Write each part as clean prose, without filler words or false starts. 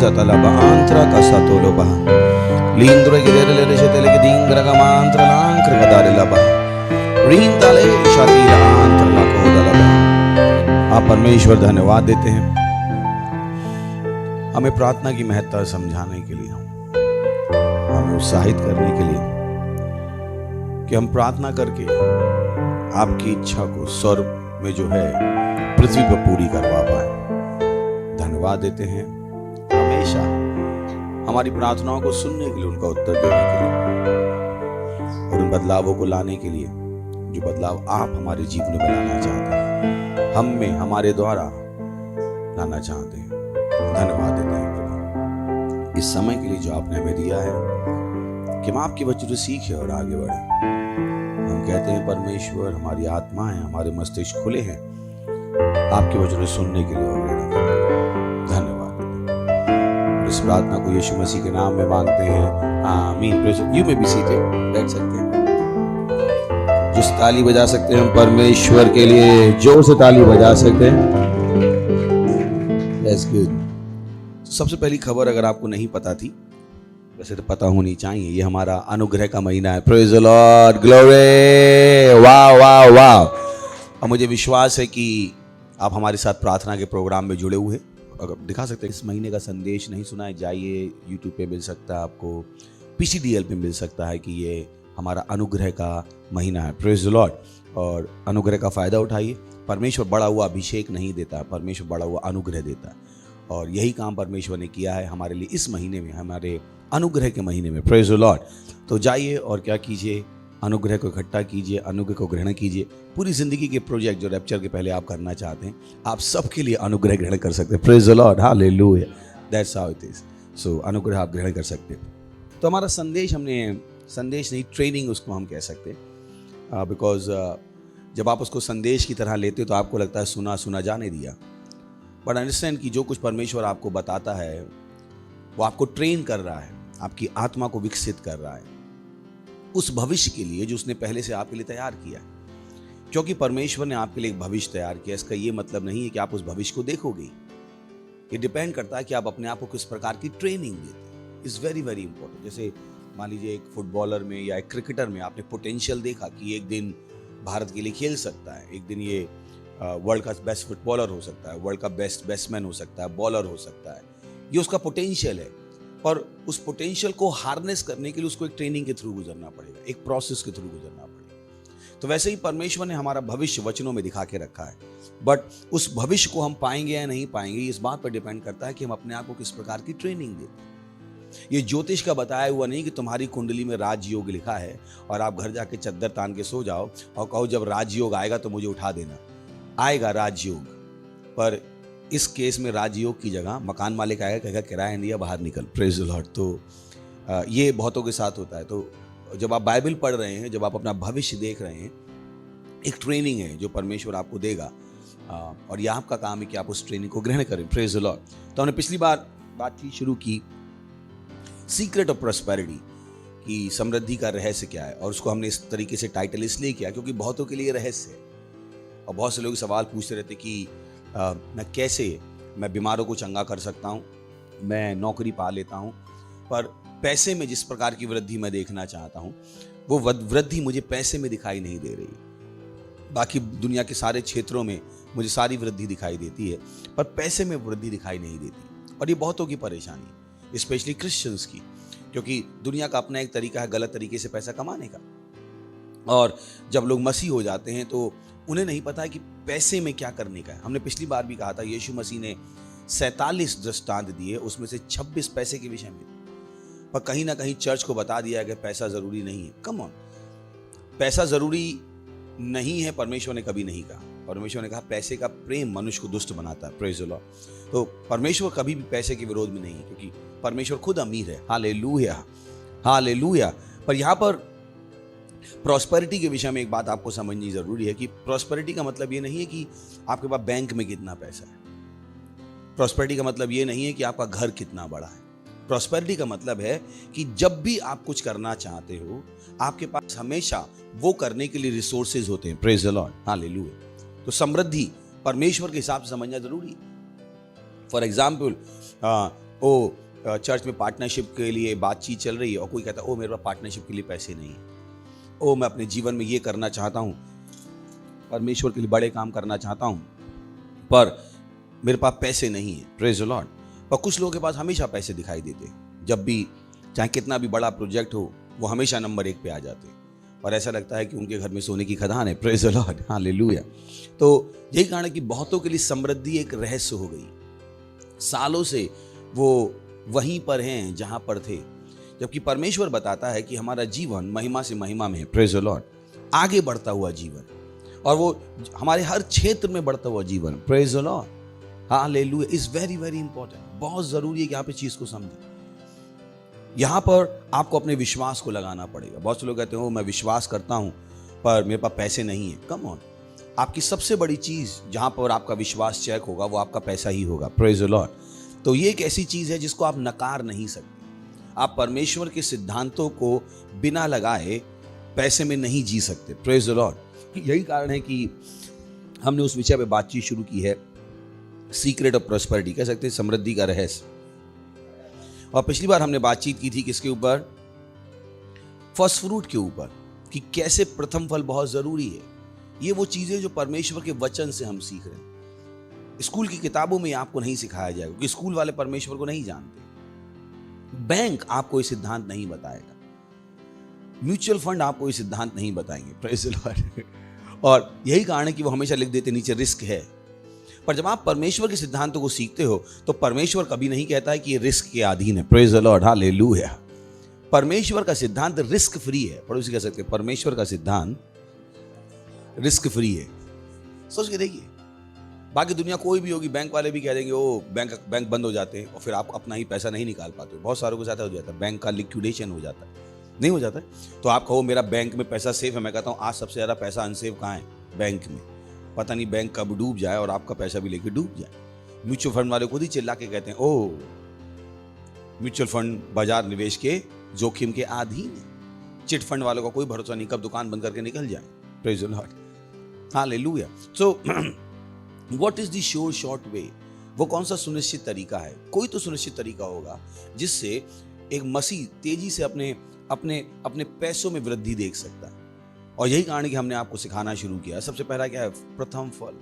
Satalabantra Kasatoloba Lindra Gidere Shetelegidingra Mantra Lankra Kadarilaba Rintale Shatira Antra Lakodalaba। आप परमेश्वर धन्यवाद देते हैं हमें प्रार्थना की महत्ता समझाने के लिए, हमें उत्साहित करने के लिए कि हम प्रार्थना करके आपकी इच्छा को स्वर्ग में जो है पृथ्वी पर पूरी करवा पाए। धन्यवाद देते हैं हमेशा हमारी प्रार्थनाओं को सुनने के लिए, उनका उत्तर देने के लिए और उन बदलावों को लाने के लिए जो बदलाव आप हमारे जीवन में लाना चाहते हैं, हम में हमारे द्वारा लाना चाहते हैं। धन्यवाद देते हैं प्रभु इस समय के लिए जो आपने हमें दिया है कि हम आपके वचन से सीखें और आगे बढ़े। हम कहते हैं परमेश्वर हमारी आत्माएं, हमारे मस्तिष्क खुले हैं आपके वचन सुनने के लिए और धन्यवाद। इस प्रार्थना को यीशु मसीह के नाम में मांगते हैं, आमीन। यू में भी सीटे बैठ सकते हैं, जिस ताली बजा सकते हैं हम परमेश्वर के लिए जोर से ताली बजा सकते हैं। That's good। सबसे पहली खबर अगर आपको नहीं पता थी, वैसे तो पता होनी चाहिए, ये हमारा अनुग्रह का महीना है। प्रेज द लॉर्ड, ग्लोरी, वाह वाह वाह। और मुझे विश्वास है कि आप हमारे साथ प्रार्थना के प्रोग्राम में जुड़े हुए। अगर दिखा सकते हैं इस महीने का संदेश नहीं सुना है, जाइए यूट्यूब पे मिल सकता है आपको, PCDL पे मिल सकता है कि ये हमारा अनुग्रह का महीना है। Praise the Lord. और अनुग्रह का फ़ायदा उठाइए। परमेश्वर बढ़ा हुआ अभिषेक नहीं देता, परमेश्वर बढ़ा हुआ अनुग्रह देता है और यही काम परमेश्वर ने किया है हमारे लिए इस महीने में, हमारे अनुग्रह के महीने में। Praise the Lord. तो जाइए और क्या कीजिए, अनुग्रह को इकट्ठा कीजिए, अनुग्रह को ग्रहण कीजिए। पूरी जिंदगी के प्रोजेक्ट जो रैप्चर के पहले आप करना चाहते हैं, आप सबके लिए अनुग्रह ग्रहण कर सकते हैं। Praise the Lord, hallelujah, that's how it is. So अनुग्रह आप ग्रहण कर सकते हैं। तो हमारा संदेश, हमने संदेश नहीं ट्रेनिंग उसको हम कह सकते हैं, बिकॉज जब आप उसको संदेश की तरह लेते हो तो आपको लगता है सुना सुना जाने दिया, बट अंडरस्टैंड कि जो कुछ परमेश्वर आपको बताता है वो आपको ट्रेन कर रहा है, आपकी आत्मा को विकसित कर रहा है उस भविष्य के लिए जो उसने पहले से आपके लिए तैयार किया है। क्योंकि परमेश्वर ने आपके लिए एक भविष्य तैयार किया, इसका ये मतलब नहीं है कि आप उस भविष्य को देखोगे। ये डिपेंड करता है कि आप अपने आप को किस प्रकार की ट्रेनिंग देते हैं। Is very very important. जैसे मान लीजिए एक फुटबॉलर में या एक क्रिकेटर में आपने पोटेंशियल देखा कि एक दिन भारत के लिए खेल सकता है, एक दिन ये वर्ल्ड का बेस्ट फुटबॉलर हो सकता है, वर्ल्ड का बेस्ट बैट्समैन हो सकता है, बॉलर हो सकता है, ये उसका पोटेंशियल है। और उस पोटेंशियल को हार्नेस करने के लिए उसको एक ट्रेनिंग के थ्रू गुजरना पड़ेगा, एक प्रोसेस के थ्रू गुजरना पड़ेगा। तो वैसे ही परमेश्वर ने हमारा भविष्य वचनों में दिखा के रखा है, बट उस भविष्य को हम पाएंगे या नहीं पाएंगे इस बात पर डिपेंड करता है कि हम अपने आप को किस प्रकार की ट्रेनिंग देते हैं। ये ज्योतिष का बताया हुआ नहीं कि तुम्हारी कुंडली में राजयोग लिखा है और आप घर जाके चद्दर तान के सो जाओ और कहो जब राजयोग आएगा तो मुझे उठा देना। आएगा राजयोग, पर इस केस में राजयोग की जगह मकान मालिक आएगा, कहेगा किराया नहीं दिया, बाहर निकल। Praise the Lord. तो ये बहुतों के साथ होता है। तो जब आप बाइबल पढ़ रहे हैं, जब आप अपना भविष्य देख रहे हैं, एक ट्रेनिंग है जो परमेश्वर आपको देगा और यह आपका काम है कि आप उस ट्रेनिंग को ग्रहण करें। Praise the Lord. तो हमने पिछली बार बातचीत शुरू की सीक्रेट ऑफ प्रॉस्पेरिटी की समृद्धि का रहस्य क्या है, और उसको हमने इस तरीके से टाइटल इसलिए किया क्योंकि बहुतों के लिए रहस्य है और बहुत से लोग सवाल पूछते रहते कि मैं बीमारों को चंगा कर सकता हूँ, मैं नौकरी पा लेता हूँ, पर पैसे में जिस प्रकार की वृद्धि मैं देखना चाहता हूँ वो वृद्धि मुझे पैसे में दिखाई नहीं दे रही। बाकी दुनिया के सारे क्षेत्रों में मुझे सारी वृद्धि दिखाई देती है, पर पैसे में वृद्धि दिखाई नहीं देती। और ये बहुतों की परेशानी है, स्पेशली क्रिश्चियंस की, क्योंकि दुनिया का अपना एक तरीका है गलत तरीके से पैसा कमाने का। और जब लोग मसीह हो जाते हैं तो उन्हें नहीं पता है कि पैसे में क्या करने का है। हमने पिछली बार भी कहा था यीशु मसीह ने 47 दृष्टांत दिए, उसमें से 26 पैसे के विषय में, पर कहीं ना कहीं चर्च को बता दिया कि पैसा जरूरी नहीं है। कम ऑन, पैसा जरूरी नहीं है परमेश्वर ने कभी नहीं कहा। परमेश्वर ने कहा पैसे का प्रेम मनुष्य को दुष्ट बनाता है। Praise the Lord. तो परमेश्वर कभी भी पैसे के विरोध में नहीं है, क्योंकि परमेश्वर खुद अमीर है। Hallelujah, hallelujah. पर यहाँ पर प्रॉस्पेरिटी के विषय में एक बात आपको समझनी जरूरी है कि प्रॉस्पेरिटी का मतलब ये नहीं है कि आपके पास बैंक में कितना पैसा है। प्रॉस्पेरिटी का मतलब ये नहीं है कि आपका घर कितना बड़ा है। प्रॉस्पेरिटी का मतलब है कि जब भी आप कुछ करना चाहते हो, आपके पास हमेशा वो करने के लिए रिसोर्सेज होते हैं। Praise the Lord, hallelujah. तो समृद्धि परमेश्वर के हिसाब से समझना जरूरी है। फॉर एग्जाम्पल ओ चर्च में पार्टनरशिप के लिए बातचीत चल रही है और कोई कहता है ओ मेरे पास पार्टनरशिप के लिए पैसे नहीं है, ओ मैं अपने जीवन में ये करना चाहता हूँ, परमेश्वर के लिए बड़े काम करना चाहता हूँ, पर मेरे पास पैसे नहीं है। Praise the Lord. पर कुछ लोगों के पास हमेशा पैसे दिखाई देते हैं, जब भी चाहे कितना भी बड़ा प्रोजेक्ट हो वो हमेशा नंबर 1 पे आ जाते हैं और ऐसा लगता है कि उनके घर में सोने की खदान है। Praise the Lord, hallelujah. तो यही कारण है कि बहुतों के लिए समृद्धि एक रहस्य हो गई, सालों से वो वहीं पर हैं जहां पर थे, जबकि परमेश्वर बताता है कि हमारा जीवन महिमा से महिमा में है। प्रेज द लॉर्ड, आगे बढ़ता हुआ जीवन, और वो हमारे हर क्षेत्र में बढ़ता हुआ जीवन। Praise the Lord, hallelujah, is very very important. बहुत जरूरी है कि यहाँ पे चीज को समझें। यहां पर आपको अपने विश्वास को लगाना पड़ेगा। बहुत से लोग कहते हैं मैं विश्वास करता हूं पर मेरे पास पैसे नहीं है। कम ऑन, आपकी सबसे बड़ी चीज जहां पर आपका विश्वास चेक होगा वो आपका पैसा ही होगा। Praise the Lord. तो ये एक ऐसी चीज है जिसको आप नकार नहीं सकते। आप परमेश्वर के सिद्धांतों को बिना लगाए पैसे में नहीं जी सकते। Praise the Lord. यही कारण है कि हमने उस विषय पे बातचीत शुरू की है, सीक्रेट ऑफ प्रॉस्पेरिटी, कह सकते हैं समृद्धि का रहस्य। और पिछली बार हमने बातचीत की थी किसके ऊपर? फर्स्ट फ्रूट के ऊपर, कि कैसे प्रथम फल बहुत जरूरी है। ये वो चीजें जो परमेश्वर के वचन से हम सीख रहे हैं। स्कूल की किताबों में आपको नहीं सिखाया जाएगा क्योंकि स्कूल वाले परमेश्वर को नहीं जानते। बैंक आपको ये सिद्धांत नहीं बताएगा, म्यूचुअल फंड आपको ये सिद्धांत नहीं बताएंगे। Praise the Lord. और यही कारण है कि वो हमेशा लिख देते नीचे रिस्क है। पर जब आप परमेश्वर के सिद्धांतों को सीखते हो तो परमेश्वर कभी नहीं कहता है कि ये रिस्क के अधीन है। Praise the Lord, hallelujah. परमेश्वर का सिद्धांत रिस्क फ्री है। पड़ोसी कह सकते हैं परमेश्वर का सिद्धांत रिस्क फ्री है। सोच के देखिए, बाकी दुनिया कोई भी होगी, बैंक वाले भी कह देंगे ओ बैंक बंद हो जाते हैं और फिर आप अपना ही पैसा नहीं निकाल पाते हो। बहुत सारों को ज्यादा हो जाता है, बैंक का लिक्विडेशन हो जाता है, नहीं हो जाता है। तो आप कहो मेरा बैंक में पैसा सेफ है, मैं कहता हूँ आज सबसे ज्यादा पैसा अनसेफ कहाँ है? बैंक में। पता नहीं बैंक कब डूब जाए और आपका पैसा भी लेके डूब जाए। म्यूचुअल फंड वाले खुद ही चिल्ला के कहते हैं ओ म्यूचुअल फंड बाजार निवेश के जोखिम के अधीन है। चिट फंड वालों का कोई भरोसा नहीं, कब दुकान बंद करके निकल जाए। Praise the Lord, hallelujah. So what is the sure short way? वो कौन सा सुनिश्चित तरीका है? कोई तो सुनिश्चित तरीका होगा जिससे एक मसीह तेजी से अपने पैसों में वृद्धि देख सकता है। और यही कारण है कि हमने आपको सिखाना शुरू किया। सबसे पहला क्या है? प्रथम फल।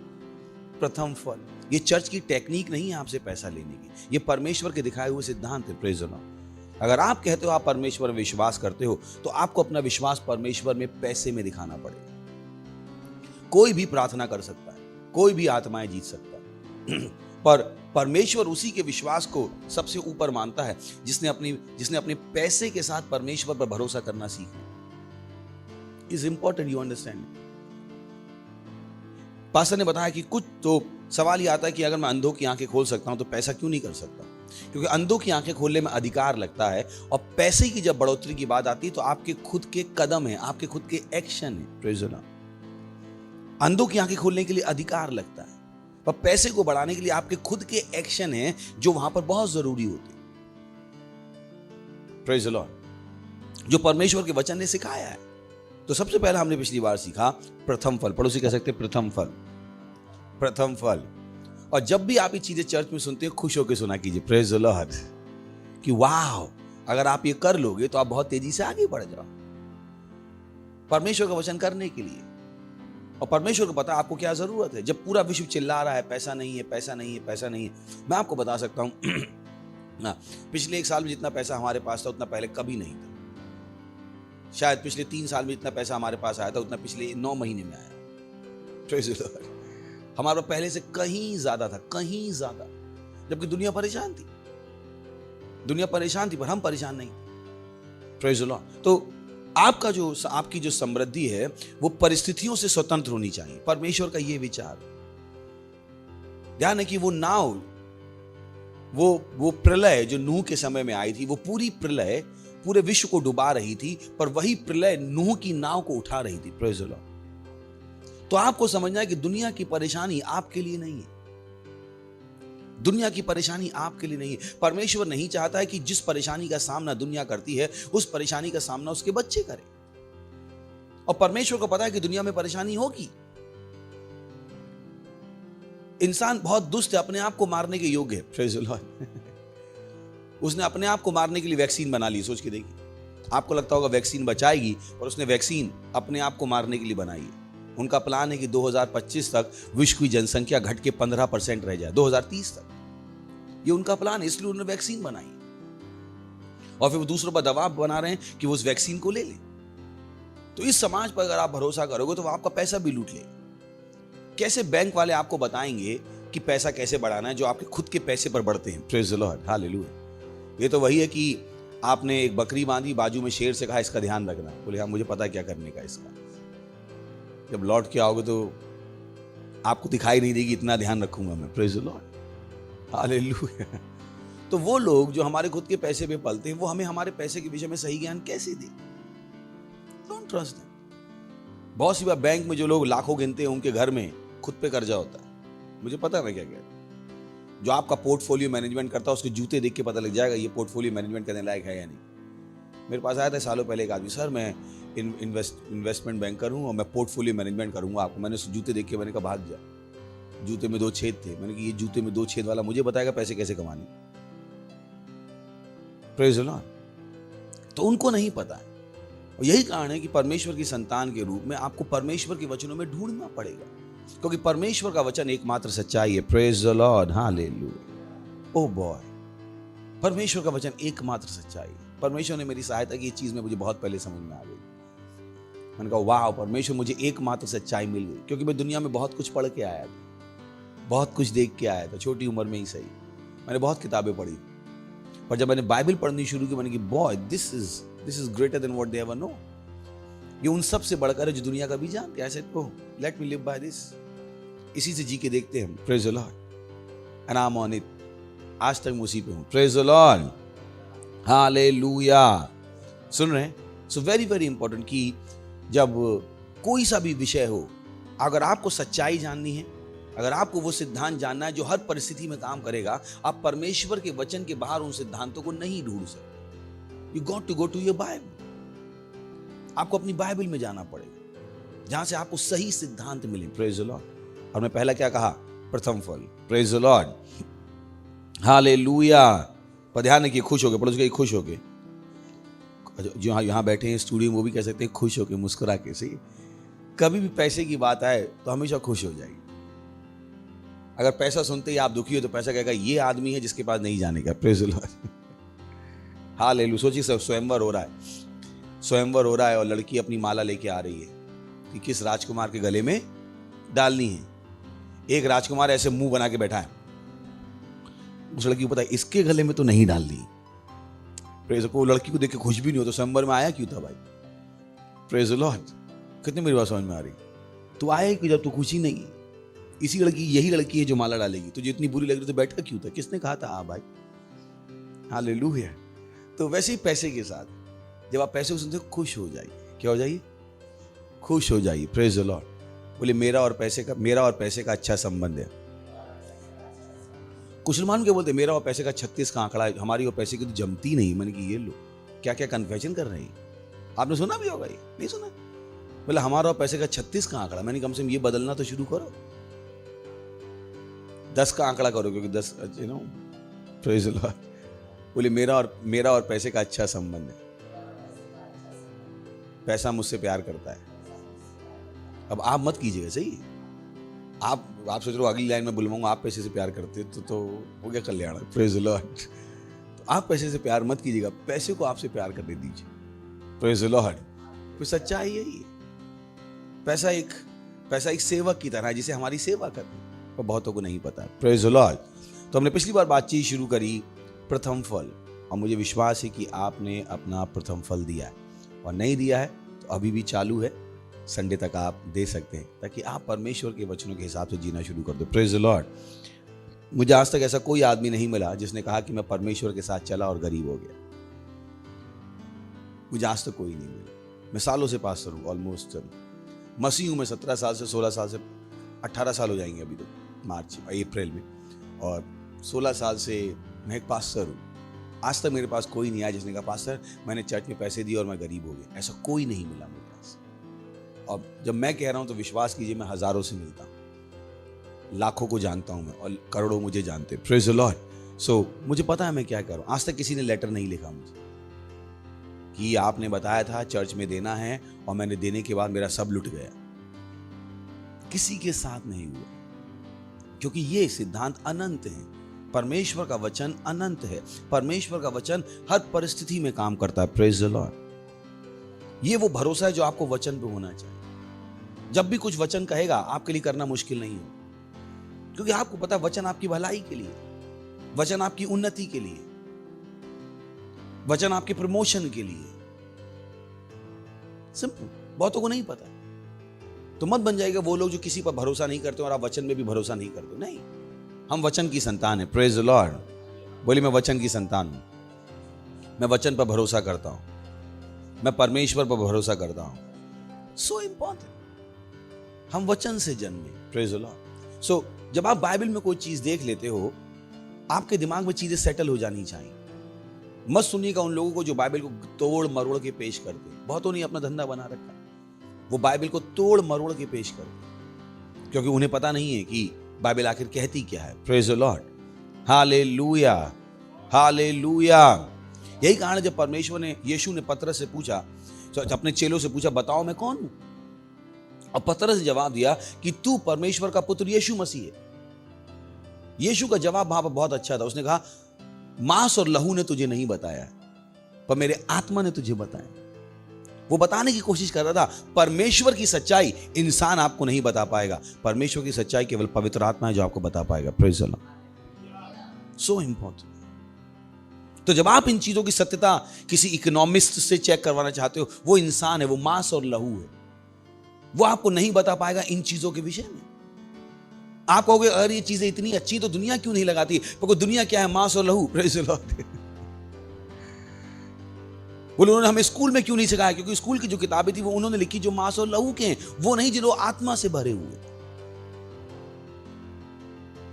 प्रथम फल ये चर्च की टेक्निक नहीं है आपसे पैसा लेने की, ये परमेश्वर के दिखाए हुए सिद्धांत है। Praise the Lord. अगर आप कहते हो आप परमेश्वर में विश्वास करते हो तो आपको अपना विश्वास परमेश्वर में पैसे में दिखाना पड़ेगा। कोई भी प्रार्थना कर सकता है, कोई भी आत्माएं जीत सकता है, पर परमेश्वर उसी के विश्वास को सबसे ऊपर मानता है जिसने अपने पैसे के साथ परमेश्वर पर भरोसा करना सीखा। Is important, you understand. Pastor ने बताया कि कुछ तो सवाल ये आता है कि अगर मैं अंधों की आंखें खोल सकता हूं तो पैसा क्यों नहीं कर सकता? क्योंकि अंधों की आंखें खोलने में अधिकार लगता है, और पैसे की जब बढ़ोतरी की बात आती है तो आपके खुद के कदम है, आपके खुद के एक्शन है। Praise the Lord. अंधों की आंखें खोलने के लिए अधिकार लगता है, पर पैसे को बढ़ाने के लिए आपके खुद के एक्शन हैं जो वहां पर बहुत जरूरी होते हैं। Praise the Lord. जो परमेश्वर के वचन ने सिखाया है। तो सबसे पहला हमने पिछली बार सीखा प्रथम फल। पड़ोसी कह सकते प्रथम फल, प्रथम फल। और जब भी आप ये चीजें चर्च में सुनते हो खुश होकर सुना कीजिए, प्रेज़ द लॉर्ड, कि वाह अगर आप ये कर लोगे तो आप बहुत तेजी से आगे बढ़ जाओ परमेश्वर का वचन करने के लिए। और परमेश्वर को पता आपको क्या जरूरत है। जब पूरा विश्व चिल्ला रहा है पैसा नहीं है, पैसा नहीं है, पैसा नहीं है, मैं आपको बता सकता हूं ना, पिछले 1 साल में जितना पैसा हमारे पास था उतना पहले कभी नहीं था। शायद पिछले 3 साल में जितना पैसा हमारे पास आया था उतना पिछले 9 महीने में आया। Praise the Lord. हमारा पहले से कहीं ज्यादा था, कहीं ज्यादा। जबकि दुनिया परेशान थी, दुनिया परेशान थी, पर हम परेशान नहीं थे। Praise the Lord. तो आपकी जो समृद्धि है वो परिस्थितियों से स्वतंत्र होनी चाहिए। परमेश्वर का ये विचार। ध्यान है कि वो नाव, वो प्रलय जो नूह के समय में आई थी, वो पूरी प्रलय पूरे विश्व को डुबा रही थी, पर वही प्रलय नूह की नाव को उठा रही थी। Praise the Lord. तो आपको समझना है कि दुनिया की परेशानी आपके लिए नहीं है। दुनिया की परेशानी आपके लिए नहीं है। परमेश्वर नहीं चाहता है कि जिस परेशानी का सामना दुनिया करती है उस परेशानी का सामना उसके बच्चे करें। और परमेश्वर को पता है कि दुनिया में परेशानी होगी। इंसान बहुत दुष्ट है, अपने आप को मारने के योग्य है। Praise the Lord. उसने अपने आप को मारने के लिए वैक्सीन बना ली। सोच के देखिए, आपको लगता होगा वैक्सीन बचाएगी, और उसने वैक्सीन अपने आप को मारने के लिए बनाई है। उनका प्लान है कि 2025 तक विश्व की जनसंख्या घट के 15% रह जाए, 2030 तक। ये उनका प्लान है, इसलिए उन्होंने वैक्सीन बनाई और फिर वो दूसरों पर दबाव बना रहे हैं कि वो उस वैक्सीन को ले लें। तो इस समाज पर अगर आप भरोसा करोगे तो वो आपका पैसा भी लूट लेगा। कैसे बैंक वाले आपको बताएंगे कि पैसा कैसे बढ़ाना है, जो आपके खुद के पैसे पर बढ़ते हैं। Praise the Lord, hallelujah. ये तो वही है कि आपने एक बकरी बांधी, बाजू में शेर से कहा इसका ध्यान रखना, बोले हाँ मुझे पता है क्या करने का इसका। जब लौट के आओगे तो आपको दिखाई नहीं देगी, इतना ध्यान रखूंगा मैं। Praise the Lord, hallelujah. तो वो लोग जो हमारे खुद के पैसे पे पलते हैं, वो हमें हमारे पैसे के विषय में सही ज्ञान कैसे दे? Don't trust them. बहुत सी बार बैंक में जो लोग लाखों गिनते हैं, उनके घर में खुद पे कर्जा होता है। मुझे पता है मैं क्या कह रहा हूं। जो आपका पोर्टफोलियो मैनेजमेंट करता है, उसके जूते देख के पता लग जाएगा ये पोर्टफोलियो मैनेजमेंट करने लायक है या नहीं। मेरे पास आया था सालों पहले एक आदमी, सर मैं इन्वेस्टमेंट बैंकर हूं और मैं पोर्टफोलियो मैनेजमेंट करूंगा आपको। मैंने जूते देख के मैंने कहा भाग जा। जूते में 2 छेद थे। मैंने कहा ये जूते में 2 छेद वाला मुझे बताएगा पैसे कैसे कमाने। Praise the Lord. तो उनको नहीं पता है, और यही कारण है कि परमेश्वर की संतान के रूप में आपको परमेश्वर के वचनों में ढूंढना पड़ेगा, क्योंकि परमेश्वर का वचन एकमात्र सच्चाई है। Praise the Lord, hallelujah. Oh boy, परमेश्वर का वचन एकमात्र सच्चाई है। परमेश्वर ने मेरी सहायता की, ये चीज में मुझे बहुत पहले समझ में आ गई। मैंने कहा वाह, परमेश्वर मुझे एकमात्र सच्चाई मिल गई, क्योंकि मैं दुनिया में बहुत कुछ पढ़ के आया था, बहुत कुछ देख के आया था, छोटी उम्र में ही सही। मैंने बहुत किताबें पढ़ी, पर जब मैंने बाइबल पढ़नी शुरू की, मैंने कहा boy this is greater than what they ever know. ये उन सब से बढ़कर है जो दुनिया का भी जानते हैं। I said oh let me live by this. इसी से जी के देखते हैं। Praise the Lord, and I am on it. आज तक मैं उसी पे हूं। Praise the Lord, hallelujah. सुन रहे हैं? सो वेरी वेरी इंपॉर्टेंट कि जब कोई सा भी विषय हो, अगर आपको सच्चाई जाननी है, अगर आपको वो सिद्धांत जानना है जो हर परिस्थिति में काम करेगा, आप परमेश्वर के वचन के बाहर उन सिद्धांतों को नहीं ढूंढ सकते। You got to go to your Bible. आपको अपनी बाइबल में जाना पड़ेगा, जहां से आपको सही सिद्धांत मिले। Praise the Lord. और मैं पहला क्या कहा? प्रथम फल। Praise the Lord, hallelujah. पर ध्यान रखिए, खुश होके पड़ोस के, खुश होके। जो यहाँ बैठे हैं स्टूडियो में, वो भी कह सकते हैं खुश होके, मुस्कुरा के। सही, कभी भी पैसे की बात आए तो हमेशा खुश हो जाएगी। अगर पैसा सुनते ही आप दुखी हो तो पैसा कहेगा ये आदमी है जिसके पास नहीं जाने का। Praise the Lord, hallelujah. सोचिए स्वयंवर हो रहा है, स्वयंवर हो रहा है और लड़की अपनी माला लेके आ रही है कि किस राजकुमार के गले में डालनी है। एक राजकुमार ऐसे मुंह बना के बैठा है, उस लड़की को पता है इसके गले में तो नहीं डालनी। प्रेज़ को लड़की को देख के खुश भी नहीं हो तो स्वयंवर में आया क्यों था भाई? Praise the Lord. कितनी मेरी बात समझ में आ रही? तू आया क्यों जब तू खुशी नहीं है? इसी लड़की, यही लड़की है जो माला डालेगी। तुझे इतनी बुरी लग रही तो बैठा क्यों था? किसने कहा था आ भाई? हालेलुया। तो वैसे ही पैसे के साथ जब आप पैसे को सुनते हो, खुश हो जाइए। क्या हो जाइए? खुश हो जाइए। Praise the Lord. बोले मेरा और पैसे का अच्छा संबंध है। कुछ मान के बोलते मेरा और पैसे का 36 का आंकड़ा है, हमारी और पैसे की तो जमती नहीं। मैंने कि ये लो, क्या क्या कन्फेशन कर रहे हैं। आपने सुना भी होगा, ये नहीं सुना? बोले हमारा और पैसे का 36 का आंकड़ा। मैंने कम से कम ये बदलना तो शुरू करो, 10 का आंकड़ा करो, क्योंकि 10 you know. Praise the Lord. बोले मेरा और पैसे का अच्छा संबंध है। पैसा मुझसे प्यार करता है। अब आप मत कीजिएगा, सही? आप सोच रहे हो अगली लाइन में बुलवाऊंगा आप पैसे से प्यार करते तो हो गया कल्याण। Praise the Lord. तो आप पैसे से प्यार मत कीजिएगा, पैसे को आपसे प्यार करने दीजिए। Praise the Lord. तो सच्चाई यही है। पैसा एक सेवक की तरह है जिसे हमारी सेवा करनी, और बहुतों को नहीं पता। Praise the Lord. तो हमने पिछली बार बातचीत शुरू करी प्रथम फल, और मुझे विश्वास है कि आपने अपना प्रथम फल दिया है, और नहीं दिया है तो अभी भी चालू है। संडे तक आप दे सकते हैं, ताकि आप परमेश्वर के वचनों के हिसाब से जीना शुरू कर दो। Praise the Lord. मुझे आज तक ऐसा कोई आदमी नहीं मिला जिसने कहा कि मैं परमेश्वर के साथ चला और गरीब हो गया। मुझे आज तक कोई नहीं मिला। मैं सालों से पास्टर हूँ, ऑलमोस्ट मसीह हूँ मैं 17 साल से, 16 साल से 18 साल हो जाएंगे अभी तो, अप्रैल में। और 16 साल से मैं एक पास्टर हूँ। आज तक मेरे पास कोई नहीं आया जिसने कहा पास्टर मैंने चर्च में पैसे दिए और मैं गरीब हो गया। ऐसा कोई नहीं मिला मेरे पास। और जब मैं कह रहा हूं तो विश्वास कीजिए, मैं हजारों से मिलता हूं, लाखों को जानता हूं मैं, और करोड़ों मुझे जानते हैं। Praise the Lord. मुझे पता है मैं क्या करूं। आज तक किसी ने लेटर नहीं लिखा मुझे कि आपने बताया था चर्च में देना है और मैंने देने के बाद मेरा सब लुट गया। किसी के साथ नहीं हुआ, क्योंकि ये सिद्धांत अनंत है। परमेश्वर का वचन अनंत है। परमेश्वर का वचन हर परिस्थिति में काम करता है। Praise the Lord. ये वो भरोसा है जो आपको वचन पे होना चाहिए। जब भी कुछ वचन कहेगा आपके लिए करना मुश्किल नहीं हो, क्योंकि आपको पता है वचन आपकी भलाई के लिए, वचन आपकी उन्नति के लिए, वचन आपके प्रमोशन के लिए। सिंपल। बहुतों को नहीं पता, तो मत बन जाएगा वो लोग जो किसी पर भरोसा नहीं करते और आप वचन में भी भरोसा नहीं करते। नहीं, हम वचन की संतान है। Praise the Lord. बोली मैं वचन की संतान हूं। मैं वचन पर भरोसा करता हूं। मैं परमेश्वर पर भरोसा करता हूं। So important. हम वचन से जन्मे। Praise the Lord. सो जब आप बाइबल में कोई चीज देख लेते हो, आपके दिमाग में चीजें सेटल हो जानी चाहिए। मत सुनिएगा उन लोगों को जो बाइबल को तोड़ मरोड़ के पेश करते। बहुतों ने अपना धंधा बना रखा, वो बाइबल को तोड़ मरोड़ के पेश करते, क्योंकि उन्हें पता नहीं है कि बाइबल आखिर कहती क्या है। Praise the Lord. Hallelujah, hallelujah. यही कारण है जब परमेश्वर ने, यीशु ने पतरस से पूछा, अपने चेलों से पूछा, बताओ मैं कौन हूं? और पतरस ने जवाब दिया कि तू परमेश्वर का पुत्र यीशु मसीह है। यीशु का जवाब वहां पर बहुत अच्छा था। उसने कहा, मांस और लहू ने तुझे नहीं बताया, पर मेरे आत्मा ने तुझे बताया। वो बताने की कोशिश कर रहा था परमेश्वर की सच्चाई इंसान आपको नहीं बता पाएगा। परमेश्वर की सच्चाई केवल पवित्र आत्मा है जो आपको बता पाएगा। Praise the Lord. So important. तो जब आप इन चीजों की सत्यता किसी इकोनॉमिस्ट से चेक करवाना चाहते हो, वो इंसान है, वो मांस और लहू है, वो आपको नहीं बता पाएगा इन चीजों के विषय में। आप कहोगे अरे ये चीजें इतनी अच्छी तो दुनिया क्यों नहीं लगाती? क्योंकि दुनिया क्या है? मांस और लहू। Praise the Lord. बोले उन्होंने हमें स्कूल में क्यों नहीं सिखाया? क्योंकि स्कूल की जो किताबें थी वो उन्होंने लिखी जो मांस और लहू के हैं, वो नहीं जो आत्मा से भरे हुए।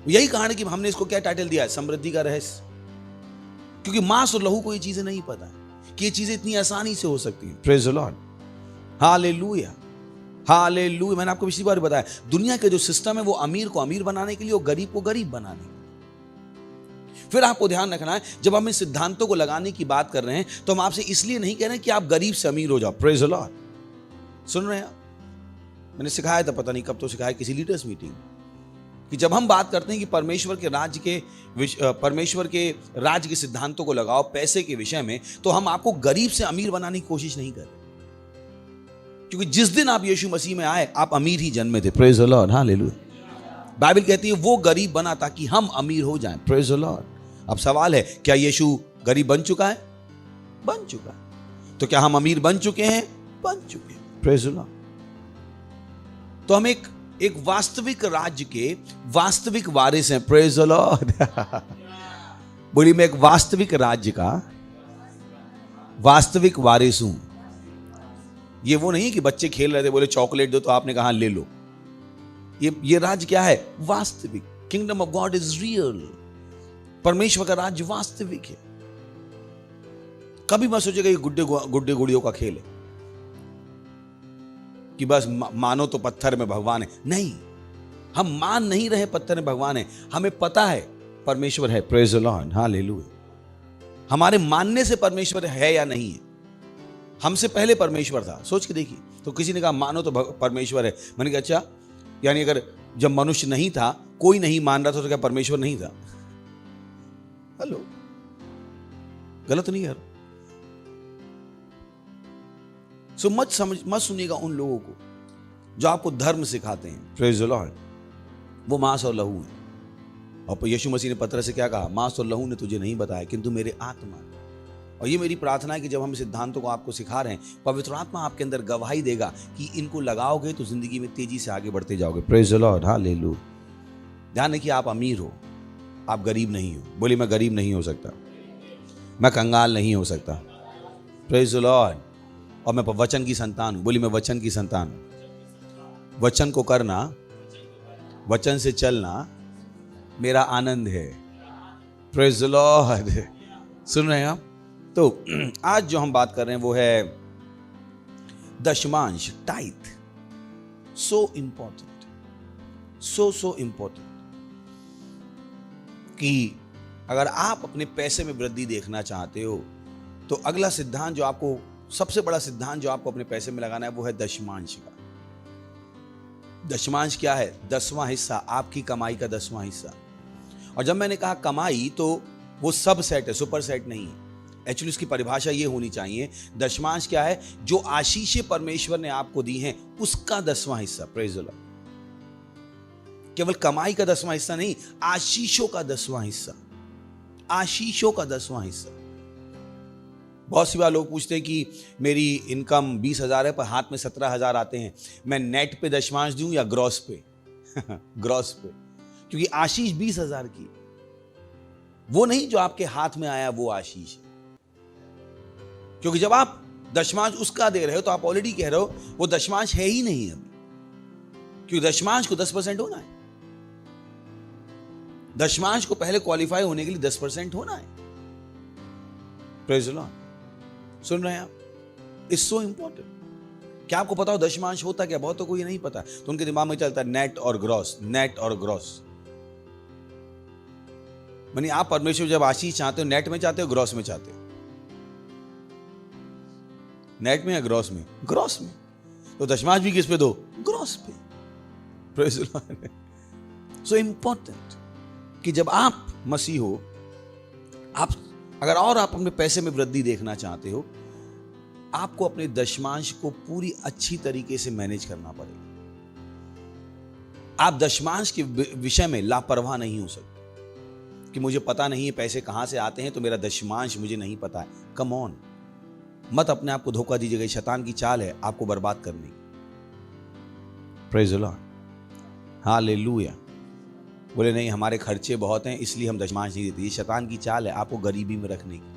यही कारण है कि हमने इसको क्या टाइटल दिया है? समृद्धि का रहस्य। क्योंकि मांस और लहू को ये चीजें नहीं पता है कि ये चीजें इतनी आसानी से हो सकती हैं। Praise the Lord. Hallelujah, hallelujah. मैंने आपको पिछली बार बताया, दुनिया के जो सिस्टम है वो अमीर को अमीर बनाने के लिए और गरीब को गरीब बनाने के लिए। फिर आपको ध्यान रखना है, जब हम इन सिद्धांतों को लगाने की बात कर रहे हैं तो हम आपसे इसलिए नहीं कह रहे हैं कि आप गरीब से अमीर हो जाओ। Praise the Lord. सुन रहे हैं आप? मैंने सिखाया था, पता नहीं कब तो सिखाया, किसी लीडर्स मीटिंग, कि जब हम बात करते हैं कि परमेश्वर के राज्य के सिद्धांतों को लगाओ पैसे के विषय में, तो हम आपको गरीब से अमीर बनाने की कोशिश नहीं कर रहे, क्योंकि जिस दिन आप यीशु मसीह में आए आप अमीर ही जन्मे थे। Praise the Lord. Hallelujah. Bible कहती है वो गरीब बना ताकि हम अमीर हो जाएं। Praise the Lord. अब सवाल है, क्या यीशु गरीब बन चुका है? बन चुका है। तो क्या हम अमीर बन चुके हैं? बन चुके हैं। Praise the Lord. तो हम एक वास्तविक राज्य के वास्तविक वारिस हैं। Praise the Lord. बोली मैं एक वास्तविक राज्य का वास्तविक वारिस हूं। ये वो नहीं कि बच्चे खेल रहे थे, बोले चॉकलेट दो तो आपने कहा ले लो। ये राज्य क्या है? वास्तविक। Kingdom of God is real. परमेश्वर का राज्य वास्तविक है। कभी मत सोचेगा ये गुड्डे गुड़ियों का खेल है कि बस मानो तो पत्थर में भगवान है। नहीं, हम मान नहीं रहे पत्थर में भगवान है, हमें पता है परमेश्वर है। Praise the Lord. हालेलुया। हमारे मानने से परमेश्वर है या नहीं है। हमसे पहले परमेश्वर था। सोच के देखिए। तो किसी ने कहा मानो तो परमेश्वर है। मैंने कहा अच्छा, यानी अगर जब मनुष्य नहीं था, कोई नहीं मान रहा था, तो क्या परमेश्वर नहीं था? हेलो, गलत नहीं यार। सो मत सुनिएगा उन लोगों को जो आपको धर्म सिखाते हैं। Praise the Lord. वो मांस और लहू है। और यीशु मसीह ने पतरस से क्या कहा? मांस और लहू ने तुझे नहीं बताया, किंतु मेरे आत्मा। और ये मेरी प्रार्थना है कि जब हम सिद्धांतों को आपको सिखा रहे हैं, पवित्र आत्मा आपके अंदर गवाही देगा कि इनको लगाओगे तो जिंदगी में तेजी से आगे बढ़ते जाओगे। Praise the Lord. हालेलुया। ध्यान रखिए, आप अमीर हो, आप गरीब नहीं हो। बोली मैं गरीब नहीं हो सकता, मैं कंगाल नहीं हो सकता। Praise the Lord. और मैं वचन की संतान हूं। बोली मैं वचन की संतान हूं। वचन को करना, वचन से चलना मेरा आनंद है। Praise the Lord. सुन रहे हैं आप? तो आज जो हम बात कर रहे हैं वो है दशमांश, tithe. So important, so important कि अगर आप अपने पैसे में वृद्धि देखना चाहते हो तो अगला सिद्धांत जो आपको, सबसे बड़ा सिद्धांत जो आपको अपने पैसे में लगाना है वो है दशमांश का। दशमांश क्या है? 10वां हिस्सा, आपकी कमाई का 10वां हिस्सा। और जब मैंने कहा कमाई तो वो सब सेट है, सुपर सेट नहीं है। एक्चुअली इसकी परिभाषा ये होनी चाहिए, दशमांश क्या है? जो आशीषें परमेश्वर ने आपको दी हैं उसका 10वां हिस्सा। Praise the Lord. केवल कमाई का 10वां हिस्सा नहीं, आशीषों का 10वां हिस्सा। आशीषों का 10वां हिस्सा। बहुत सी बार लोग पूछते हैं कि मेरी इनकम 20,000 है पर हाथ में 17,000 आते हैं, मैं नेट पे दशमांश दूं या ग्रॉस पे? ग्रॉस पे, क्योंकि आशीष 20,000 की, वो नहीं जो आपके हाथ में आया वो आशीष है। क्योंकि जब आप दशमांश उसका दे रहे हो तो आप ऑलरेडी कह रहे हो वो दशमांश है ही नहीं अभी, क्योंकि दशमांश को 10% होना है। दशमांश को पहले क्वालिफाई होने के लिए 10% होना है। Praise the Lord. सुन रहे हैं आप? It's so important. क्या आपको पता हो दशमांश होता क्या? बहुत तो कोई नहीं पता, तो उनके दिमाग में चलता है नेट और ग्रॉस, नेट और ग्रॉस। मानी आप परमेश्वर जब आशीष चाहते हो, नेट में चाहते हो, ग्रॉस में चाहते हो? नेट में या ग्रॉस में? ग्रॉस में। तो दशमांश भी किस पे दो? ग्रॉस पे। Praise the Lord. So important कि जब आप मसीह हो, आप अगर आप अपने पैसे में वृद्धि देखना चाहते हो, आपको अपने दशमांश को पूरी अच्छी तरीके से मैनेज करना पड़ेगा। आप दशमांश के विषय में लापरवाह नहीं हो सकते कि मुझे पता नहीं है पैसे कहां से आते हैं तो मेरा दशमांश मुझे नहीं पता है। कम ऑन, मत अपने आप को धोखा दीजिएगा। शैतान की चाल है आपको बर्बाद करने की। Praise the Lord. हालेलुया। बोले नहीं हमारे खर्चे बहुत हैं इसलिए हम दशमांश नहीं देते। ये शैतान की चाल है आपको गरीबी में रखने की।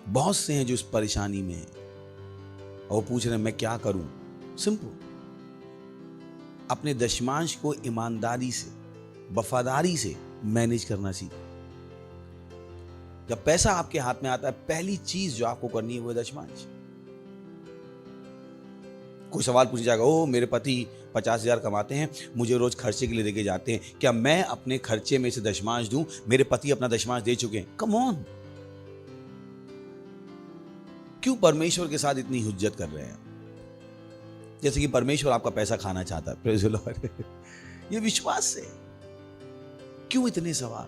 बहुत से हैं जो इस परेशानी में हैं और वो पूछ रहे हैं मैं क्या करूं। सिंपल, अपने दशमांश को ईमानदारी से, वफादारी से मैनेज करना सीखो। जब पैसा आपके हाथ में आता है, पहली चीज जो आपको करनी है वो है दशमांश। कोई सवाल पूछ जाएगा, ओह मेरे पति 50,000 कमाते हैं, मुझे रोज खर्चे के लिए लेके जाते हैं, क्या मैं अपने खर्चे में से दशमांश दूं? मेरे पति अपना दशमांश दे चुके हैं। कम ऑन, क्यों परमेश्वर के साथ इतनी हुज्जत कर रहे हैं? जैसे कि परमेश्वर आपका पैसा खाना चाहता है। Praise the Lord. ये विश्वास से। क्यों इतने सवाल?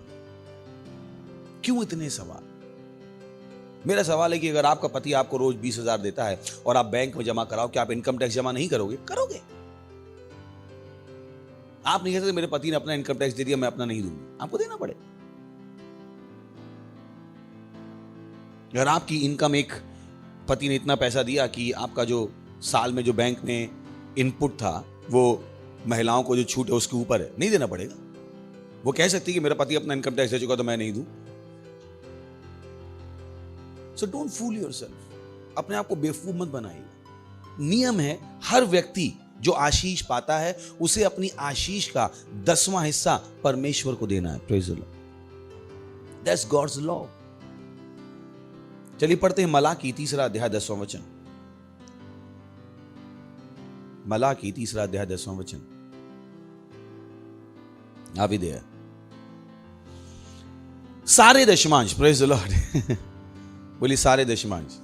क्यों इतने सवाल? मेरा सवाल है कि अगर आपका पति आपको रोज 20,000 देता है और आप बैंक में जमा कराओ, क्या आप इनकम टैक्स जमा नहीं करोगे? करोगे। आप नहीं कह सकते मेरे पति ने अपना इनकम टैक्स दे दिया मैं अपना नहीं दूंगा। आपको देना पड़े। अगर आपकी इनकम, एक पति ने इतना पैसा दिया कि आपका जो साल में जो बैंक में इनपुट था वो महिलाओं को जो छूट है उसके ऊपर है, नहीं देना पड़ेगा। वो कह सकती है कि मेरा पति अपना इनकम टैक्स दे चुका तो मैं नहीं दूं। So don't fool yourself. अपने आप को बेवकूफ मत बनाइए। नियम है, हर व्यक्ति जो आशीष पाता है उसे अपनी आशीष का 10वां हिस्सा परमेश्वर को देना है। Praise the Lord. That's God's law. चलिए पढ़ते हैं मलाकी 3 अध्याय 10वां वचन। मलाकी 3 अध्याय 10वां वचन। आप ही दे सारे दशमांश। Praise the Lord. बोलिए सारे दशमांश।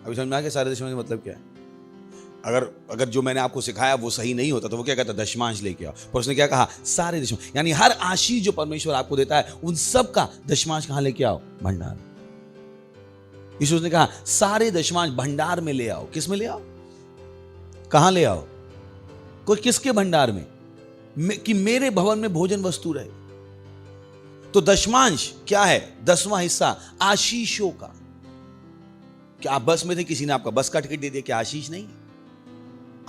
अभी समझ में आ गया सारे दशमांश मतलब क्या है? अगर जो मैंने आपको सिखाया वो सही नहीं होता तो वो क्या कहता? दशमांश लेके आओ। पर उसने क्या कहा? सारे दशमांश। यानी हर आशीष जो परमेश्वर आपको देता है उन सब का दशमांश कहां लेके आओ? भंडार। यीशु ने कहा सारे दशमांश भंडार में ले आओ। किस में ले आओ? कहां ले आओ? कोई किसके भंडार में? कि मेरे भवन में भोजन वस्तु रहे। तो दशमांश क्या है? 10वां हिस्सा आशीषों का। क्या आप बस में थे, किसी ने आपका बस का टिकट दे दिया, क्या आशीष नहीं?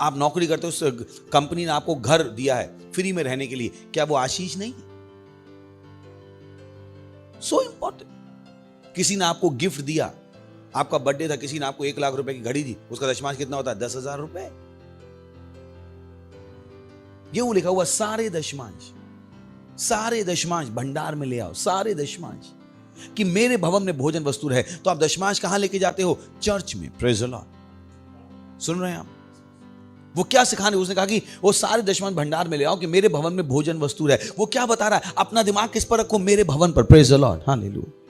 आप नौकरी करते हो, कंपनी ने आपको घर दिया है फ्री में रहने के लिए, क्या वो आशीष नहीं? So important. किसी ने आपको गिफ्ट दिया, आपका बर्थडे था, किसी ने आपको 1 लाख रुपए की घड़ी दी, उसका दशमांश कितना होता है? 10,000 रुपए। ये लिखा हुआ सारे दशमांश। सारे दशमांश भंडार में ले आओ। सारे दशमांश कि मेरे भवन में भोजन वस्तु रहे। तो आप दशमांश कहां लेके जाते हो? चर्च में। Praise the Lord. सुन रहे हैं आप? वो क्या सिखाने, उसने कहा कि वो सारे दशमांश भंडार में ले आओ कि मेरे भवन में भोजन वस्तु रहे। वो क्या बता रहा है, अपना दिमाग किस पर रखो, मेरे भवन पर। Praise the Lord, hallelujah.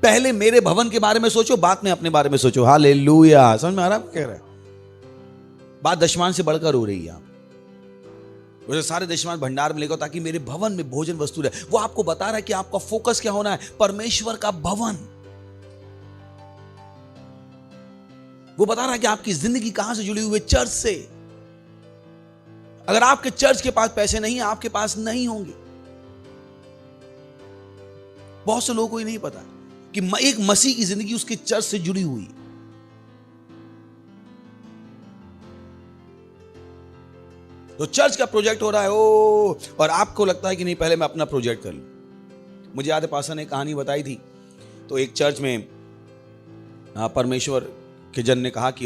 पहले मेरे भवन के बारे में सोचो, बाद में अपने बारे में सोचो। हालेलुया। समझ में आ रहा है कह रहा है? बात दशमांश से बढ़कर हो रही है। आप सारे दशमांश भंडार में लेकर ताकि मेरे भवन में भोजन वस्तु रहे। वो आपको बता रहा है कि आपका फोकस क्या होना है, परमेश्वर का भवन। वो बता रहा है कि आपकी जिंदगी कहां से जुड़ी हुई है, चर्च से। अगर आपके चर्च के पास पैसे नहीं है, आपके पास नहीं होंगे। बहुत से लोगों को ही नहीं पता कि एक मसीह की जिंदगी उसके चर्च से जुड़ी हुई है। तो चर्च का प्रोजेक्ट हो रहा है और आपको लगता है कि नहीं पहले मैं अपना प्रोजेक्ट कर लूं। मुझे याद है पास्टर ने कहानी बताई थी। तो एक चर्च में परमेश्वर के जन ने कहा कि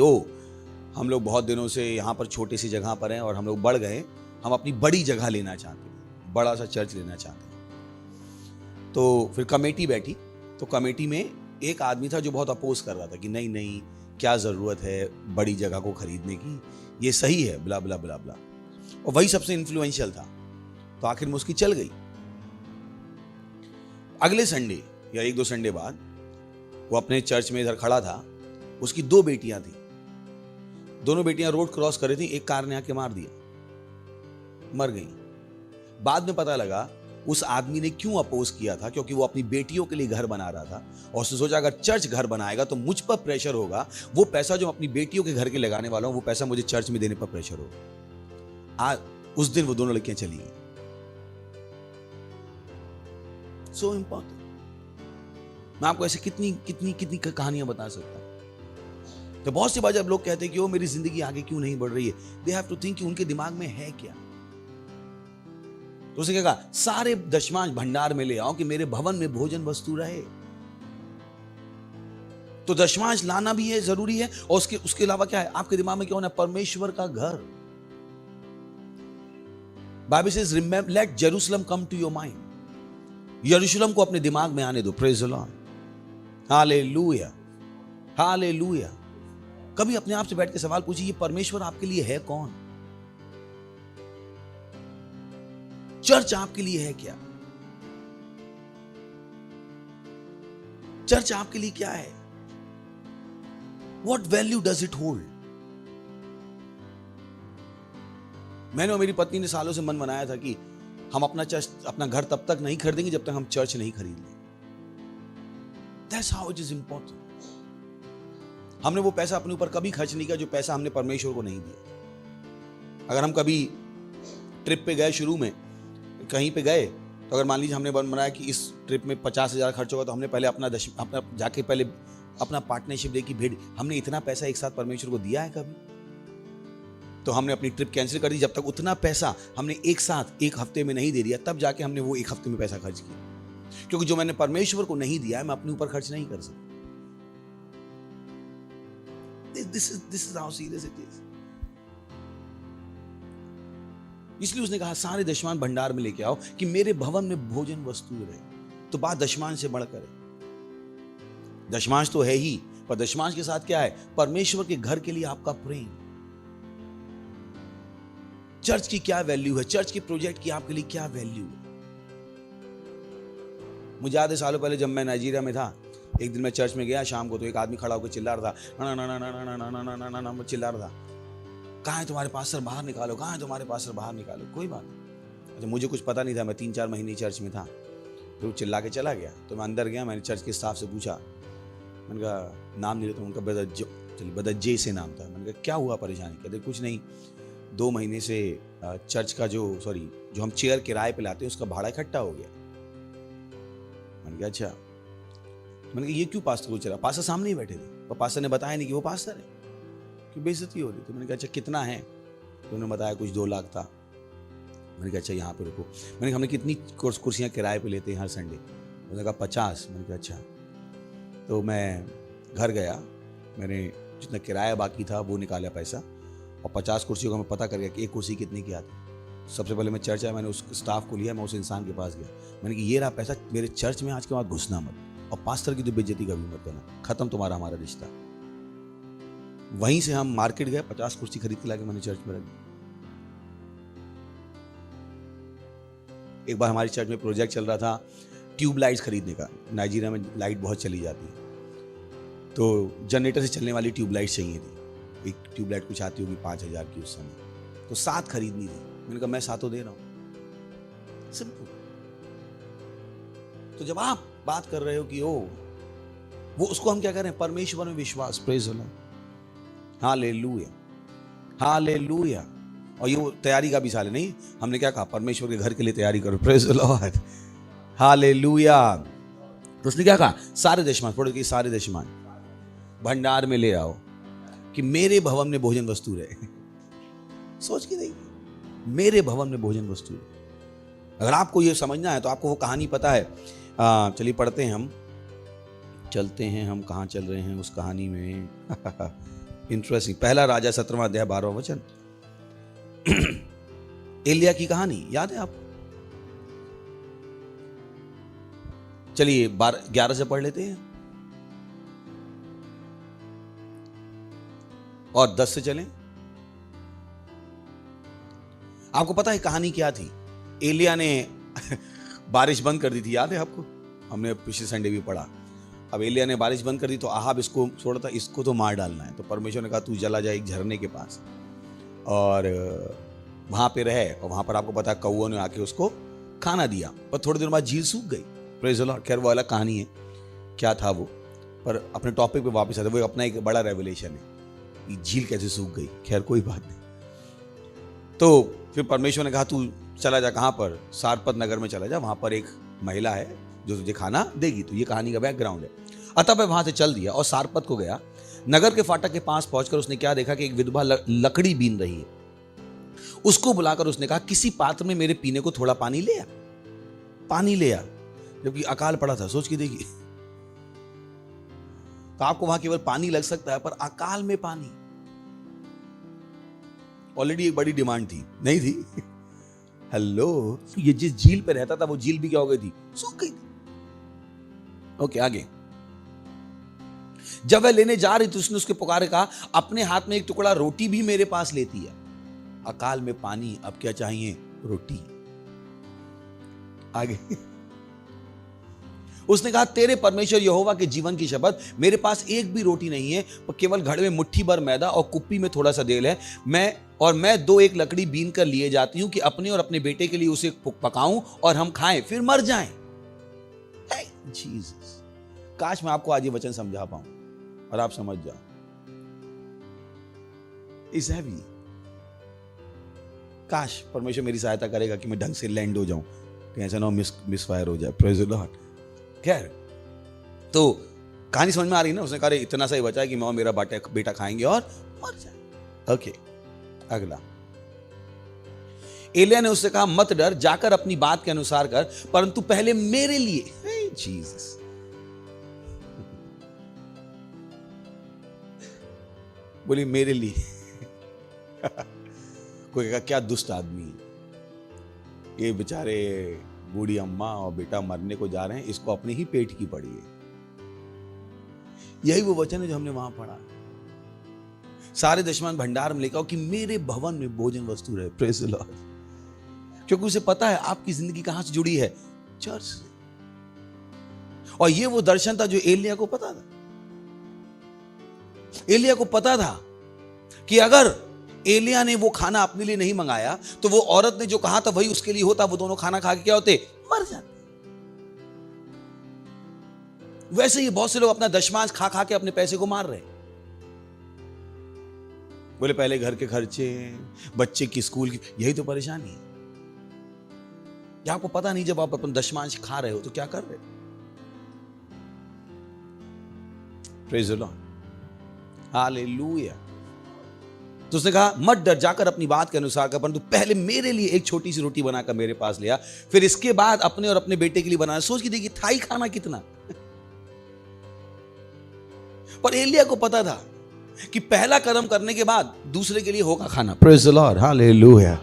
हम लोग बहुत दिनों से यहाँ पर छोटी सी जगह पर हैं और हम लोग बढ़ गए, हम अपनी बड़ी जगह लेना चाहते हैं, बड़ा सा चर्च लेना चाहते हैं। तो फिर कमेटी बैठी। तो कमेटी में एक आदमी था जो बहुत अपोज कर रहा था कि नहीं नहीं, क्या ज़रूरत है बड़ी जगह को खरीदने की, ये सही है, ब्ला ब्ला ब्ला ब्ला। और वही सबसे इन्फ्लुएंशियल था। तो आखिर में उसकी चल गई। अगले संडे या 1-2 संडे बाद वो अपने चर्च में इधर खड़ा था। उसकी 2 बेटियां थी। दोनों बेटियां रोड क्रॉस कर रही थी, एक कार ने आके मार दिया, मर गई। बाद में पता लगा उस आदमी ने क्यों अपोज किया था, क्योंकि वो अपनी बेटियों के लिए घर बना रहा था और उसने सोचा अगर चर्च घर बनाएगा तो मुझ पर प्रेशर होगा, वो पैसा जो अपनी बेटियों के घर के लगाने वाला हूं वो पैसा मुझे चर्च में देने पर प्रेशर होगा। आज उस दिन वो दोनों लड़कियां चली गई। So important. मैं आपको ऐसे कितनी कितनी कितनी कहानियां बता सकता हूं। तो बहुत सी बार जब लोग कहते हैं कि वो मेरी जिंदगी आगे क्यों नहीं बढ़ रही है, दे हैव टू थिंक कि उनके दिमाग में है क्या। तो उसने कहा सारे दशमांश भंडार में ले आओ कि मेरे भवन में भोजन वस्तु रहे। तो दशमांश लाना भी है, जरूरी है। और उसके अलावा क्या है आपके दिमाग में, क्या होना है, परमेश्वर का घर। Bible says remember, let Jerusalem come to your mind. यरूशलेम को अपने दिमाग में आने दो। Praise the Lord, hallelujah, hallelujah. कभी अपने आप से बैठ के सवाल पूछिए, ये परमेश्वर आपके लिए है कौन? चर्च आपके लिए है क्या? चर्च आपके लिए क्या है? What value does it hold? मैंने और मेरी पत्नी ने सालों से मन बनाया था कि हम अपना चर्च, अपना घर तब तक नहीं खरीदेंगे जब तक हम चर्च नहीं खरीद लें। That's how it is important. हमने वो पैसा अपने ऊपर कभी खर्च नहीं किया जो पैसा हमने परमेश्वर को नहीं दिया। अगर हम कभी ट्रिप पे गए, शुरू में कहीं पे गए, तो अगर मान लीजिए हमने बनाया कि इस ट्रिप में 50,000 खर्च होगा, तो हमने पहले अपना जाके पहले अपना पार्टनरशिप देखी, भेड़ हमने इतना पैसा एक साथ परमेश्वर को दिया है कभी? तो हमने अपनी ट्रिप कैंसिल कर दी जब तक उतना पैसा हमने एक साथ एक हफ्ते में नहीं दे दिया, तब जाके हमने वो एक हफ्ते में पैसा खर्च किया। क्योंकि जो मैंने परमेश्वर को नहीं दिया है, मैं अपने ऊपर खर्च नहीं कर सकता। This is how serious it is. इसलिए उसने कहा सारे दशमांश भंडार में लेके आओ कि मेरे भवन में भोजन वस्तु रहे। तो बात दशमांश से बढ़कर है। दशमांश तो है ही, पर दशमांश के साथ क्या है? परमेश्वर के घर के लिए आपका प्रेम। चर्च की क्या वैल्यू है? चर्च के प्रोजेक्ट की आपके लिए क्या वैल्यू है? मुझे याद है सालों पहले जब मैं नाइजीरिया में था, एक दिन मैं चर्च में गया शाम को, तो एक आदमी खड़ा होकर चिल्ला रहा था, ना ना ना ना ना ना ना ना ना ना, चिल्ला रहा था, कहाँ है तुम्हारे पास्टर, बाहर निकालो, कहाँ है तुम्हारे पास्टर, बाहर निकालो। कोई बात नहीं। अच्छा, मुझे कुछ पता नहीं था, मैं 3-4 महीने चर्च में था। फिर वो चिल्ला के चला गया, तो मैं अंदर गया, मैंने चर्च के स्टाफ से पूछा, मैंने कहा नाम नहीं लेता, उनका ब्रदर जे से नाम था। मैंने कहा क्या हुआ, परेशानी? कहते कुछ नहीं, 2 महीने से चर्च का जो हम चेयर किराए पे लाते हैं उसका भाड़ा इकट्ठा हो गया। मैंने कहा अच्छा। मैंने कहा ये क्यों पास्टर को चला? पास्टर सामने ही बैठे थे, और पास्टर ने बताया नहीं कि वो पास्टर है, कि बेइज्जती हो रही। तो मैंने कहा अच्छा कितना है? तो उन्होंने बताया कुछ 2 लाख था। मैंने कहा अच्छा यहाँ पे रुको। मैंने कहा हमने कितनी कुर्सियाँ किराए पे लेते हैं हर संडे? उन्होंने कहा 50। मैंने कहा अच्छा। तो मैं घर गया, मैंने जितना किराया बाकी था वो निकाला पैसा, और 50 कुर्सियों का मैं पता कर गया कि एक कुर्सी कितने की आती। सबसे पहले मैं चर्च आया, मैंने उस स्टाफ को लिया, मैं उस इंसान के पास गया, मैंने कहा ये रहा पैसा, मेरे चर्च में आज के बाद घुसना मत, और पास्टर की तो बेइज्जती कभी मत करना, खत्म तुम्हारा हमारा रिश्ता। वहीं से हम मार्केट गए, 50 कुर्सी खरीद के लाके मैंने चर्च में रख दी। एक बार हमारी चर्च में प्रोजेक्ट चल रहा था ट्यूब लाइट्स खरीदने का। नाइजीरिया में लाइट बहुत चली जाती है, तो जनरेटर से चलने वाली ट्यूब लाइट चाहिए थी। एक ट्यूब लाइट कुछ आती होगी 5000 की उस समय, तो 7 खरीदनी थी। मैंने कहा मैं 7 दे रहा हूं, सिंपल। तो जब आप बात कर रहे हो कि वो उसको हम क्या कर रहे हैं, परमेश्वर में विश्वास। Praise the Lord, hallelujah, hallelujah. और ये वो तैयारी का भी साल है, नहीं हमने क्या कहा, परमेश्वर के घर के लिए तैयारी करो। Praise the Lord, hallelujah. तो उसने क्या कहा, सारे दशमांश, पढ़ो कि सारे दशमांश भंडार में ले आओ कि मेरे भवन में भोजन वस्तु रहे। सोच के देखिए, मेरे भवन में भोजन वस्तु रहे। अगर आपको ये समझना है तो आपको वो कहानी पता है। चलिए पढ़ते हैं, हम चलते हैं, हम कहाँ चल रहे हैं उस कहानी में। इंटरेस्टिंग। पहला राजा 17वां अध्याय 12वां वचन। एलिया की कहानी याद है आपको? चलिए 11 से पढ़ लेते हैं और 10 से चलें। आपको पता है कहानी क्या थी? एलिया ने बारिश बंद कर दी थी, याद है आपको? हमने पिछले संडे भी पढ़ा। अब एलिया ने बारिश बंद कर दी तो आहाब इसको छोड़ा था, इसको तो मार डालना है। तो परमेश्वर ने कहा तू चला जा एक झरने के पास और वहां पे रहे, और वहां पर आपको पता कौओं ने आके उसको खाना दिया। पर थोड़ी देर बाद झील सूख गई। Praise the Lord. खैर वो अलग कहानी है, क्या था वो, पर अपने टॉपिक पे वापस आते, वो अपना एक बड़ा रेवलेशन है कि झील कैसे सूख गई। खैर कोई बात नहीं। तो फिर परमेश्वर ने कहा तू चला जा, कहां पर, सारपत नगर में चला जा, वहां पर एक महिला है जो तुझे खाना देगी। तो ये कहानी का बैकग्राउंड है। अतः वह वहां से चल दिया और सारपत को गया। नगर के फाटक के पास पहुंचकर उसने क्या देखा कि एक विधवा लकड़ी बीन रही है। उसको बुलाकर उसने कहा किसी पात्र में मेरे पीने को थोड़ा पानी ले आ, पानी ले आ। जबकि अकाल पड़ा था, सोच के देखिए। तो आपको वहां केवल पानी लग सकता है, पर अकाल में पानी, ऑलरेडी एक बड़ी डिमांड थी, नहीं थी? हेलो, ये जिस झील पे रहता था वो झील भी क्या हो गई थी, सूख गई थी। ओके आगे। जब वह लेने जा रही थी उसने उसके पुकारे कहा अपने हाथ में एक टुकड़ा रोटी भी मेरे पास लेती है। अकाल में पानी, अब क्या चाहिए, रोटी। आगे उसने कहा तेरे परमेश्वर यहोवा के जीवन की शपथ, मेरे पास एक भी रोटी नहीं है, पर केवल घड़े में मुट्ठी भर मैदा और कुप्पी में थोड़ा सा तेल है। मैं 2 लकड़ी बीन कर लिए जाती हूं कि अपने और अपने बेटे के लिए उसे पकाऊं और हम खाएं फिर मर जाएं। जीसस, काश मैं आपको आज ये वचन समझा पाऊं और आप समझ जाओ। Is heavy. काश परमेश्वर मेरी सहायता करेगा कि मैं ढंग से लैंड हो जाऊं, कहीं ऐसा ना हो मिस फायर हो जाए। Praise the Lord. खैर, तो कहानी समझ में आ रही ना? उसने कहा इतना सा ही बचा है कि मैं और मेरा बेटा खाएंगे और मर जाए। ओके अगला। एलिया ने उससे कहा मत डर, जाकर अपनी बात के अनुसार कर, परंतु पहले मेरे लिए। जीसस, बोली मेरे लिए। कोई कहा क्या दुष्ट आदमी है ये, बेचारे बूढ़ी अम्मा और बेटा मरने को जा रहे हैं, इसको अपने ही पेट की पड़ी है। यही वो वचन है जो हमने वहां पढ़ा। सारे दशमान भंडार में लेकर आओ कि मेरे भवन में भोजन वस्तु रहे। Praise the Lord. क्योंकि उसे पता है आपकी जिंदगी कहां से जुड़ी है, चर्च से। और ये वो दर्शन था जो एलिया को पता था। एलिया को पता था कि अगर एलिया ने वो खाना अपने लिए नहीं मंगाया तो वो औरत ने जो कहा था वही उसके लिए होता। वो दोनों खाना खा के क्या होते, मर जाते। वैसे ही बहुत से लोग अपना दशमांश खा खा के अपने पैसे को मार रहे। बोले पहले घर के खर्चे, बच्चे की स्कूल की, यही तो परेशानी है। या आपको पता नहीं जब आप अपन दशमांश खा रहे हो तो क्या कर रहे हो। Praise the Lord, hallelujah. तो उसने कहा मत डर, जाकर अपनी बात के अनुसार कर, परंतु पहले मेरे लिए एक छोटी सी रोटी बनाकर मेरे पास ले आ, फिर इसके बाद अपने और अपने बेटे के लिए बनाना। सोच के देखिए थाई खाना कितना। पर एलिया को पता था कि पहला कदम करने के बाद दूसरे के लिए होगा खाना। Praise the Lord, hallelujah.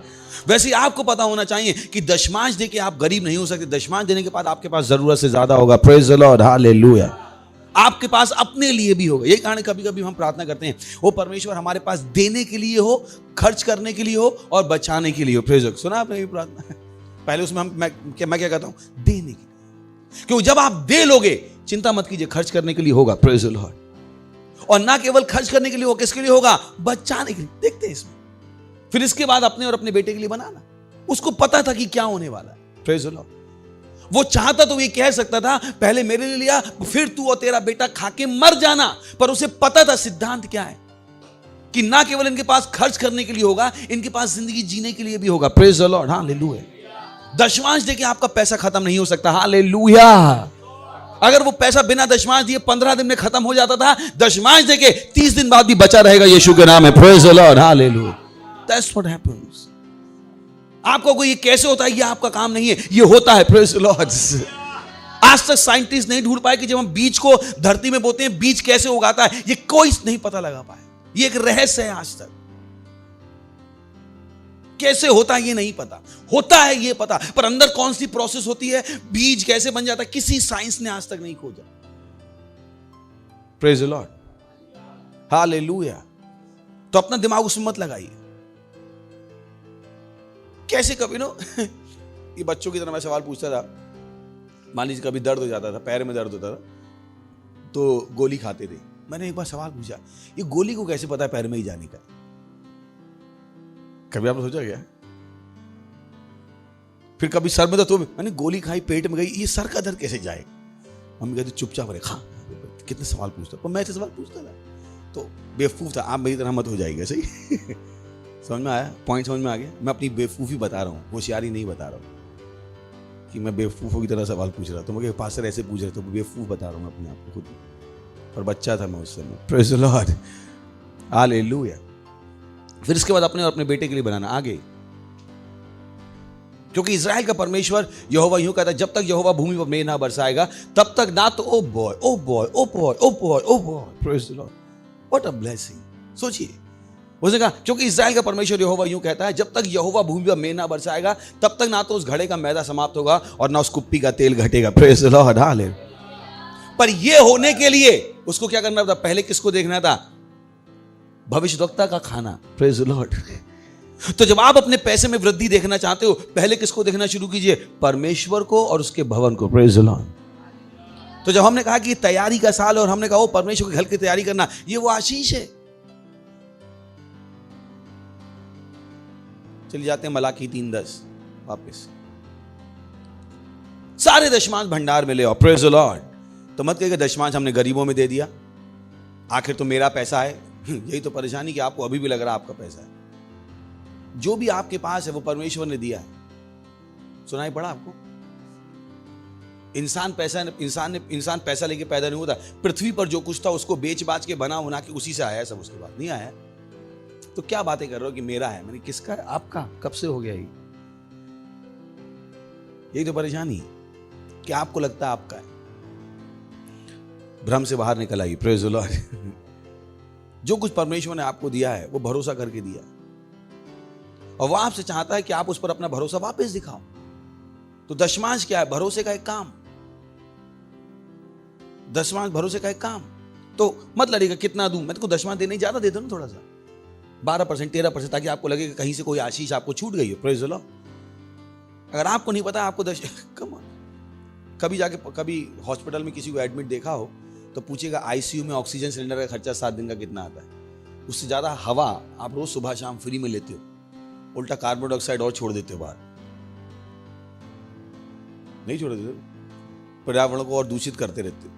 वैसे आपको पता होना चाहिए कि दशमांश देके आप गरीब नहीं हो सकते। दशमांश देने के बाद आपके पास जरूरत से ज्यादा होगा। Praise the Lord, hallelujah. आपके पास अपने लिए भी होगा। यही कारण कभी कभी हम प्रार्थना करते हैं, वो परमेश्वर हमारे पास देने के लिए हो, खर्च करने के लिए हो और बचाने के लिए हो। प्रेज। सुना आपने ये प्रार्थना? पहले उसमें मैं क्या कहता हूं? देने के लिए। क्योंकि जब आप दे लोगे, चिंता मत कीजिए, खर्च करने के लिए होगा। Praise the Lord. और ना केवल खर्च करने के लिए होगा, किसके लिए होगा? बचाने के लिए। देखते हैं इसमें। फिर इसके बाद अपने और अपने बेटे के लिए बनाना। उसको पता था कि क्या होने वाला है। Praise the Lord. वो चाहता तो ये कह सकता था, पहले मेरे लिए लिया, फिर तू और तेरा बेटा खा के मर जाना। पर उसे पता था सिद्धांत क्या है, कि ना केवल इनके पास खर्च करने के लिए होगा, इनके पास जिंदगी जीने के लिए भी होगा। Praise the Lord. हालेलुया। दशमांश देके आपका पैसा खत्म नहीं हो सकता। हालेलुया। अगर वो पैसा बिना दशमांश दिए 15 दिन में खत्म हो जाता था, दशमांश देके 30 दिन बाद भी बचा रहेगा। यीशु के नाम में। Praise the Lord. Hallelujah. That's what happens. आपको कोई ये कैसे होता है, ये आपका काम नहीं है, ये होता है। Praise the Lord. आज तक साइंटिस्ट नहीं ढूंढ पाए कि जब हम बीज को धरती में बोते हैं, बीज कैसे उगाता है, ये कोई नहीं पता लगा पाए। ये एक रहस्य है। आज तक कैसे होता है ये नहीं पता, होता है ये पता, पर अंदर कौन सी प्रोसेस होती है, बीज कैसे बन जाता है, किसी साइंस ने आज तक नहीं खोजा। Praise the Lord. हालेलुया। तो अपना दिमाग उसमें मत लगाइए। कैसे कभी ये बच्चों की तरह मैं सवाल पूछता था। मान लीजिए कभी दर्द हो जाता था, पैर में दर्द होता था, तो गोली खाते थे। मैंने एक बार सवाल पूछा, ये गोली को कैसे पता है पैर में ही जाने का? कभी आपने सोचा क्या? फिर कभी सर में दर्द तो मैंने गोली खाई, पेट में गई, ये सर का दर्द कैसे जाए? मम्मी कहती चुपचाप रहे। खा। कितने सवाल पूछता, पर मैं ऐसे सवाल पूछता था तो बेवकूफ था। आप मेरी तरह मत हो जाएगा। सही समझ में आया? पॉइंट समझ में आ गया? मैं अपनी बेवकूफ़ी बता रहा हूँ, होशियारी नहीं बता रहा हूँ कि मैं बेवकूफ़ों की तरह सवाल पूछ रहा था। मुझे पास्टर ऐसे पूछ रहे थे, बेवकूफ़ बता रहा हूँ मैं अपने आप को खुद, पर बच्चा था मैं उस समय। Praise the Lord. हालेलुया। फिर इसके बाद अपने और अपने बेटे के लिए बनाना आगे, क्योंकि इज़राइल का परमेश्वर यहोवा यूं कहता है, जब तक यहोवा भूमि पर मेघ ना बरसाएगा तब तक ना तो oh boy oh boy oh boy oh boy oh boy. Praise the Lord. What a blessing. सोचिए, उसने कहा क्योंकि इज़राइल का परमेश्वर यहोवा यूं कहता है, जब तक यहोवा भूमि पर मेघ ना बरसाएगा तब तक ना तो उस घड़े का मैदा समाप्त होगा और ना उस कुप्पी का तेल घटेगा। Praise the Lord. हालेलुया। पर यह होने के लिए उसको क्या करना था? पहले किसको देखना था? भविष्यद्वक्ता का खाना। Praise the Lord. तो जब आप अपने पैसे में वृद्धि देखना चाहते हो, पहले किसको देखना शुरू कीजिए? परमेश्वर को और उसके भवन को। Praise the Lord. तो जब हमने कहा कि तैयारी का साल, और हमने कहा वो परमेश्वर के घर की तैयारी करना, ये वो आशीष है। चलिए जाते हैं मलाकी 3:10 वापस। सारे दशमांश भंडार में ले आओ। Praise the Lord. तो मत कहिए दशमांश हमने गरीबों में दे दिया, आखिर तो मेरा पैसा है। यही तो परेशानी कि आपको अभी भी लग रहा है आपका पैसा है। जो भी आपके पास है वो परमेश्वर ने दिया है। सुनाई पड़ा आपको? इंसान पैसा लेके पैदा नहीं होता। पृथ्वी पर जो कुछ था उसको बेच बाच के बना होना के उसी से आया है, सब उसके बाद नहीं आया। तो क्या बातें कर रहे हो कि मेरा है? मैंने किसका है? आपका। कब से हो गया ये? यही तो परेशानी है कि आपको लगता है आपका है। भ्रम से बाहर निकल आइए। Praise the Lord. जो कुछ परमेश्वर ने आपको दिया है वो भरोसा करके दिया, और वो आपसे चाहता है कि आप उस पर अपना भरोसा वापस दिखाओ। तो दशमांश क्या है? भरोसे का एक काम। दशमांश भरोसे का एक काम। तो मत लड़ेगा कितना दूं, मैं तो दशमांश देने ज्यादा दे दो ना, थोड़ा सा 12% 13%, ताकि आपको लगे कि कहीं से कोई आशीष आपको छूट गई है। Praise the Lord. अगर आपको नहीं पता आपको कम ऑन। कभी हॉस्पिटल में किसी को एडमिट देखा हो तो पूछेगा आईसीयू में ऑक्सीजन सिलेंडर का खर्चा 7 दिन का कितना आता है? उससे ज्यादा हवा आप रोज सुबह शाम फ्री में लेते हो, उल्टा कार्बन डाइऑक्साइड और छोड़ देते हो बाहर। नहीं छोड़ देते, पर्यावरण को और दूषित करते रहते हो।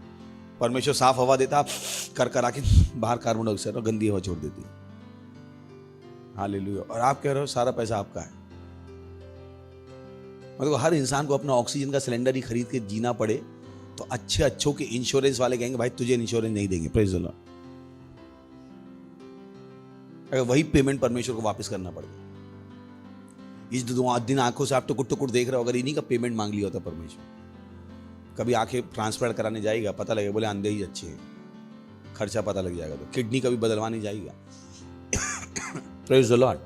परमेश्वर साफ हवा देता, कर आके बाहर कार्बन डाइऑक्साइड और गंदी हवा छोड़ देती है। हालेलुया। और आप कह रहे हो सारा पैसा आपका है। मतलब हर इंसान को अपना ऑक्सीजन का सिलेंडर ही खरीद के जीना पड़े तो अच्छों के इंश्योरेंस वाले कहेंगे भाई तुझे इंश्योरेंस नहीं देंगे। Praise the Lord. अगर वही पेमेंट परमेश्वर को वापस करना पड़ेगा। इस दिन आंखों से आप टुकुर देख रहे हो, अगर इन्हीं का पेमेंट मांग लिया होता परमेश्वर, कभी आंखें ट्रांसप्लांट कराने जाएगा, पता लगेगा बोले अंधे ही अच्छे हैं, खर्चा पता लग जाएगा। तो किडनी कभी बदलवाने जाएगा। Praise the Lord.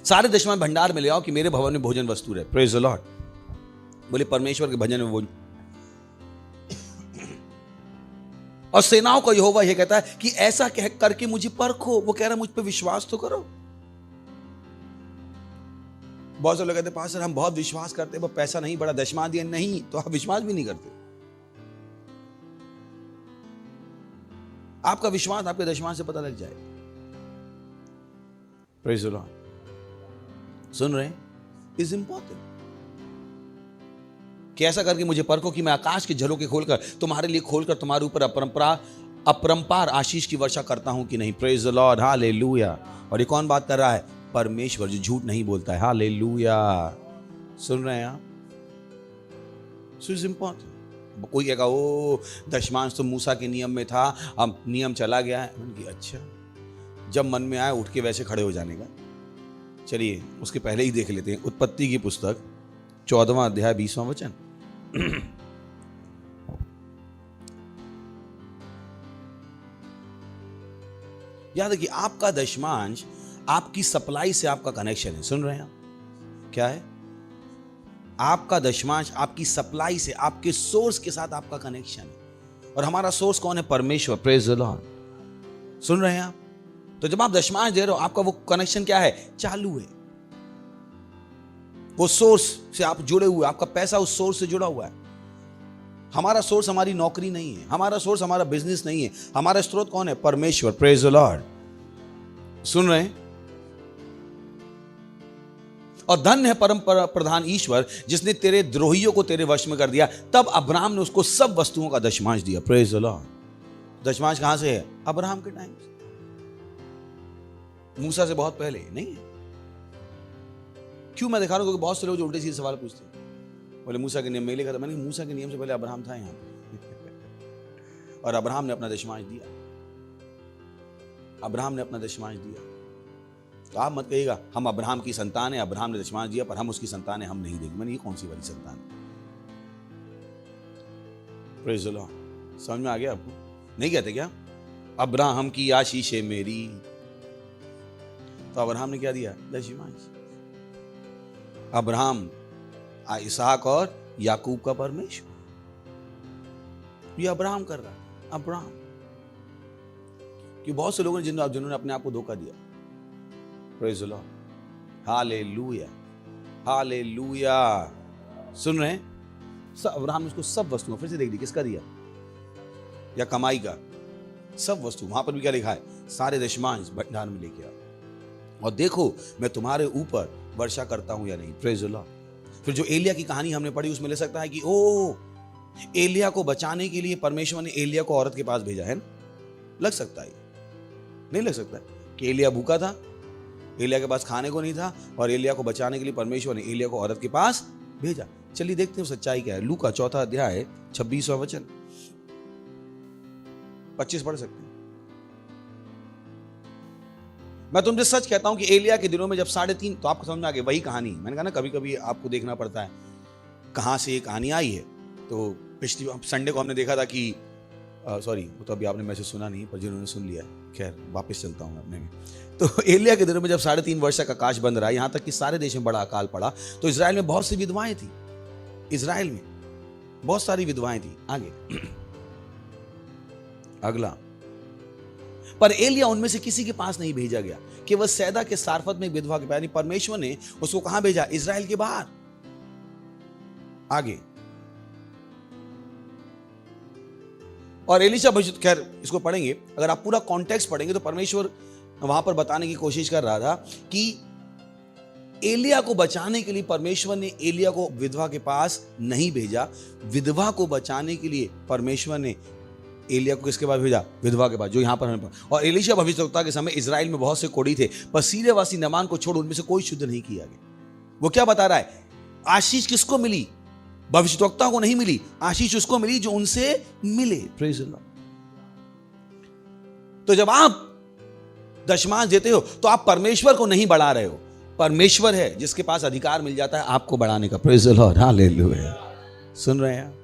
सारे दशमांश भंडार में ले आओ कि मेरे भवन में भोजन वस्तु रहे। Praise the Lord. बोले परमेश्वर के भजन में और सेनाओं का यहोवा यह कहता है कि ऐसा कह करके मुझे परखो। वो कह रहा है मुझ पे विश्वास तो करो। बहुत से लोग कहते हैं पास्टर हम बहुत विश्वास करते हैं, वो पैसा नहीं बढ़ा, दशमांश दिया नहीं, तो आप विश्वास भी नहीं करते। आपका विश्वास आपके दशमांश से पता लग जाए। Praise the Lord. सुन रहे हैं? इज इंपॉर्टेंट कि ऐसा करके मुझे परखो कि मैं आकाश के झरोखे खोलकर तुम्हारे लिए खोलकर तुम्हारे ऊपर अपरंपार आशीष की वर्षा करता हूं कि नहीं। Praise the Lord, hallelujah. और ये कौन बात कर रहा है? परमेश्वर, जो झूठ नहीं बोलता है। हालेलुया। सुन रहे हैं आप? So is important. कोई कहेगा ओ दशमांश तो मूसा के नियम में था, अब नियम चला गया है। मैंने कहा अच्छा, जब मन में आए उठ के वैसे खड़े हो जाने का। चलिए उसके पहले ही देख लेते हैं उत्पत्ति की पुस्तक 14वां अध्याय 20वां वचन। याद है कि आपका दशमांश आपकी सप्लाई से आपका कनेक्शन है। सुन रहे हैं आप? क्या है? आपका दशमांश आपकी सप्लाई से, आपके सोर्स के साथ आपका कनेक्शन है। और हमारा सोर्स कौन है? परमेश्वर। Praise the Lord. सुन रहे हैं आप? तो जब आप दशमांश दे रहे हो, आपका वो कनेक्शन क्या है? चालू है। वो सोर्स से आप जुड़े हुए, आपका पैसा उस सोर्स से जुड़ा हुआ है। हमारा सोर्स हमारी नौकरी नहीं है, हमारा सोर्स हमारा बिजनेस नहीं है, हमारा स्रोत कौन है? परमेश्वर। Praise the Lord. सुन रहे हैं? और धन्य है परम प्रधान ईश्वर जिसने तेरे द्रोहियों को तेरे वश में कर दिया। तब अब्राहम ने उसको सब वस्तुओं का दशमांश दिया। Praise the Lord. दशमांश कहां से है? अब्राहम के टाइम से, मूसा से बहुत पहले नहीं है। क्यों मैं दिखा रहा हूं? क्योंकि बहुत से लोग जो उल्टे सीधे सवाल पूछते हैं, बोले मूसा के नियम में लिखा था। मैंने मूसा के नियम से पहले अब्राहम था यहां और अब्राहम ने अपना दशमांश दिया। अब्राहम ने अपना दशमांश दिया। तो आप मत कहिएगा हम अब्राहम की संतान है, अब्राहम ने दशमांश दिया पर हम उसकी संतान है, हम नहीं देंगे। मैंने ये कौन सी वाली संतान है? Praise the Lord. समझ में आ गया आपको? नहीं कहते क्या अब्राहम की आशीष है मेरी? तो अब्राहम ने क्या दिया? दशमांश। अब्राहम इसहाक और याकूब का परमेश्वर, ये अब्राहम कर रहा है। अब्राहम कि बहुत से लोगों ने जिन्होंने अपने आप को धोखा दिया। Praise the Lord. Hallelujah, hallelujah. सुन रहे हैं? अब्राहम ने उसको सब वस्तुओं, फिर से देख दी, किसका दिया? या कमाई का सब वस्तु। वहां पर भी क्या लिखा है? सारे दशमांश भंडार में लेके आओ और देखो मैं तुम्हारे ऊपर वर्षा करता हूं या नहीं। Praise the Lord. फिर जो एलिया की कहानी हमने पढ़ी, उसमें ले सकता है कि ओ एलिया को बचाने के लिए परमेश्वर ने एलिया को औरत के पास भेजा है। लग सकता है? नहीं लग सकता कि एलिया भूखा था, एलिया के पास खाने को नहीं था और एलिया को बचाने के लिए परमेश्वर ने एलिया को औरत के पास भेजा। चलिए देखते हैं सच्चाई क्या है। लूका 4वां अध्याय 26वां वचन, 25 पढ़ सकते हैं। मैं तुमसे सच कहता हूं कि एलिया के दिनों में जब 3.5, तो आपको समझ में आ गया वही कहानी। मैंने कहा ना कभी कभी आपको देखना पड़ता है कहां से ये कहानी आई है। तो पिछली संडे को हमने देखा था कि सॉरी वो तो अभी आपने मैसेज सुना नहीं, पर जिन्होंने सुन लिया, खैर वापस चलता हूं अपने में। तो एलिया के दिनों में जब 3.5 वर्ष का आकाश बंद रहा, यहां तक कि सारे देश में बड़ा अकाल पड़ा, तो इजराइल में बहुत सी विधवाएं थी। इजराइल में बहुत सारी विधवाएं थी। आगे अगला, पर एलिया उनमें से किसी के पास नहीं भेजा गया, केवल सैदा के सारफत में एक विधवा के पास। परमेश्वर ने उसको कहां भेजा? इजराइल के बाहर। आगे, और एलीशा भविष्य, खैर इसको पढ़ेंगे, अगर आप पूरा कॉन्टेक्स्ट पढ़ेंगे तो परमेश्वर वहां पर बताने की कोशिश कर रहा था कि एलिया को बचाने के लिए परमेश्वर ने एलिया को विधवा के पास नहीं भेजा, विधवा को बचाने के लिए परमेश्वर ने एलिया को किसके पास भेजा? विधवा के पास, जो यहां पर हमें। और एलीशा भविष्यवक्ता के समय इजराइल में बहुत से कोढ़ी थे, पर सीरियावासी नामान को छोड़ उनमें से कोई शुद्ध नहीं किया गया। वो क्या बता रहा है? आशीष किसको मिली? भविष्यवक्ता को नहीं मिली, आशीष उसको मिली जो उनसे मिले। Praise the Lord. तो जब आप दशमांश देते हो तो आप परमेश्वर को नहीं बढ़ा रहे हो, परमेश्वर है जिसके पास अधिकार मिल जाता है आपको बढ़ाने का। Praise the Lord, hallelujah. सुन रहे हैं?